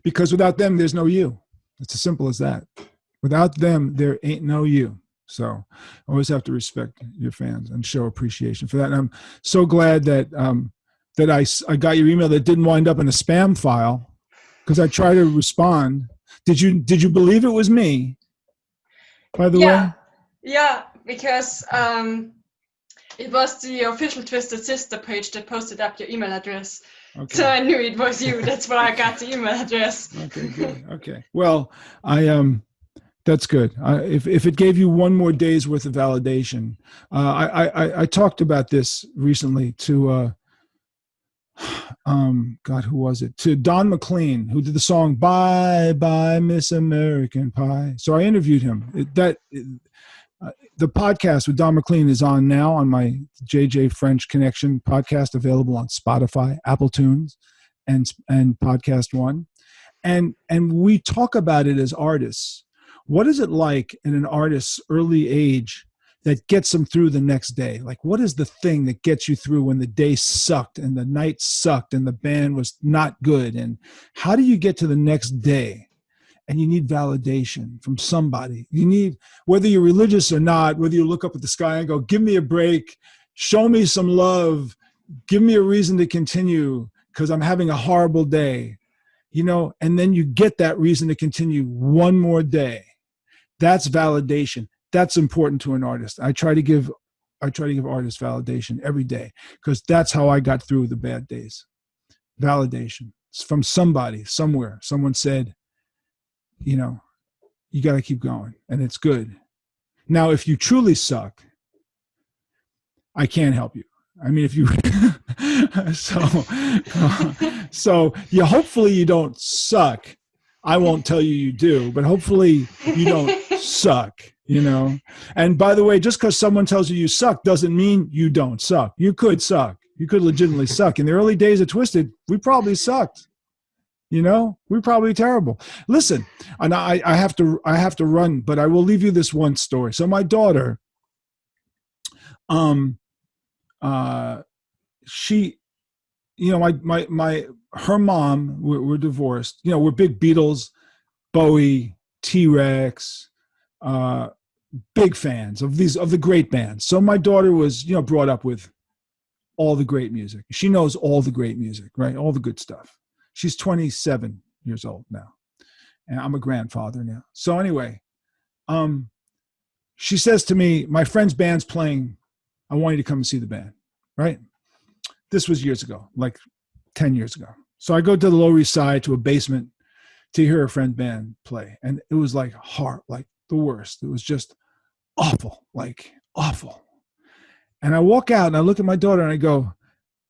Because without them, there's no you. It's as simple as that. Without them, there ain't no you. So always have to respect your fans and show appreciation for that. And I'm so glad that I got your email that didn't wind up in a spam file, because I tried to respond. Did you believe it was me, by the way? Yeah, because it was the official Twisted Sister page that posted up your email address. Okay. So I knew it was you. That's why I got the email address. Okay, good. Okay. Well, that's good. If it gave you one more day's worth of validation, I talked about this recently to God, who was it? To Don McLean, who did the song "Bye Bye Miss American Pie." So I interviewed him. The podcast with Don McLean is on now on my JJ French Connection podcast, available on Spotify, Apple Tunes, and Podcast One. And we talk about it as artists. What is it like in an artist's early age that gets them through the next day? Like, what is the thing that gets you through when the day sucked and the night sucked and the band was not good? And how do you get to the next day? And you need validation from somebody. You need, whether you're religious or not, whether you look up at the sky and go, give me a break, show me some love, give me a reason to continue because I'm having a horrible day, and then you get that reason to continue one more day. That's validation. That's important to an artist. I try to give artists validation every day because that's how I got through the bad days. Validation. It's from somebody, somewhere. Someone said, you got to keep going, and it's good. Now, if you truly suck, I can't help you. I mean, if you, so you hopefully you don't suck. I won't tell you you do, but hopefully you don't suck, And by the way, just because someone tells you suck doesn't mean you don't suck. You could suck. You could legitimately suck. In the early days of Twisted, we probably sucked. We're probably terrible. Listen, and I have to run, but I will leave you this one story. So my daughter, she, her mom, we're divorced. We're big Beatles, Bowie, T-Rex, big fans of the great bands. So my daughter was, brought up with all the great music. She knows all the great music, right? All the good stuff. She's 27 years old now, and I'm a grandfather now. So anyway, she says to me, my friend's band's playing. I want you to come and see the band, right? This was years ago, like 10 years ago. So I go to the Lower East Side to a basement to hear her friend's band play. And it was like the worst. It was just awful, like awful. And I walk out and I look at my daughter and I go,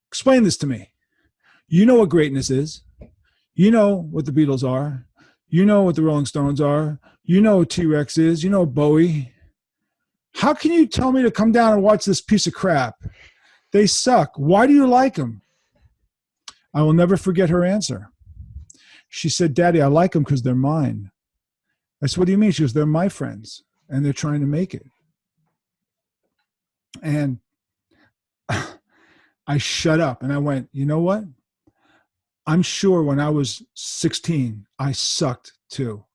explain this to me. You know what greatness is. You know what the Beatles are. You know what the Rolling Stones are. You know what T-Rex is. You know Bowie. How can you tell me to come down and watch this piece of crap? They suck. Why do you like them? I will never forget her answer. She said, Daddy, I like them because they're mine. I said, what do you mean? She goes, they're my friends, and they're trying to make it. And I shut up, and I went, you know what? I'm sure when I was 16, I sucked too.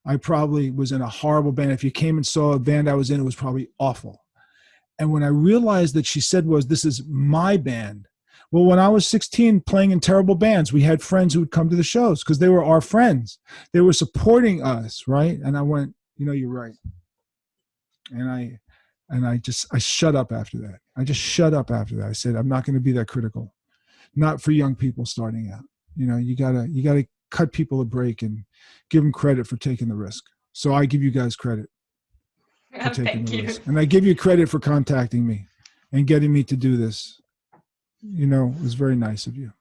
I probably was in a horrible band. If you came and saw a band I was in, it was probably awful. And when I realized that she said this is my band. Well, when I was 16 playing in terrible bands, we had friends who would come to the shows because they were our friends. They were supporting us, right? And I went, you're right. And I shut up after that. I just shut up after that. I said, I'm not going to be that critical. Not for young people starting out. You gotta cut people a break and give them credit for taking the risk. So I give you guys credit for taking the risk. And I give you credit for contacting me and getting me to do this. It was very nice of you.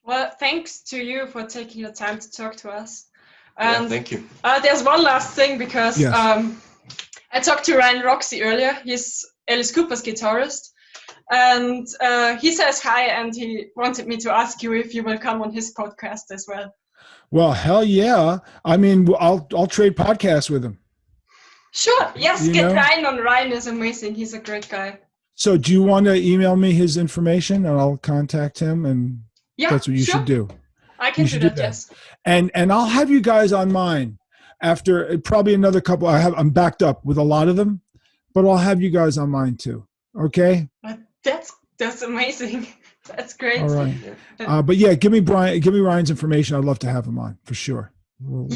Well, thanks to you for taking the time to talk to us. Yeah, thank you. There's one last thing because yes. I talked to Ryan Roxy earlier. He's Alice Cooper's guitarist. And he says hi, and he wanted me to ask you if you will come on his podcast as well. Well, hell yeah. I mean, I'll trade podcasts with him. Sure. Yes, get Ryan on. Ryan is amazing. He's a great guy. So do you want to email me his information and I'll contact him, and that's what you should do. I can do that, yes. And I'll have you guys on mine after probably another couple. I'm backed up with a lot of them, but I'll have you guys on mine too. Okay? That's amazing. That's great. All right. But yeah, give me Ryan's information. I'd love to have him on for sure. We'll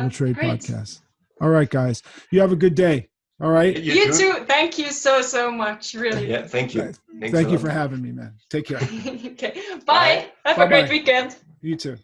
trade podcasts. All right, guys. You have a good day. All right. You too. Thank you so much. Really. Yeah, thank you. Thank you for having me, man. Take care. Okay. Bye. Bye. Have a Bye-bye. great weekend. You too.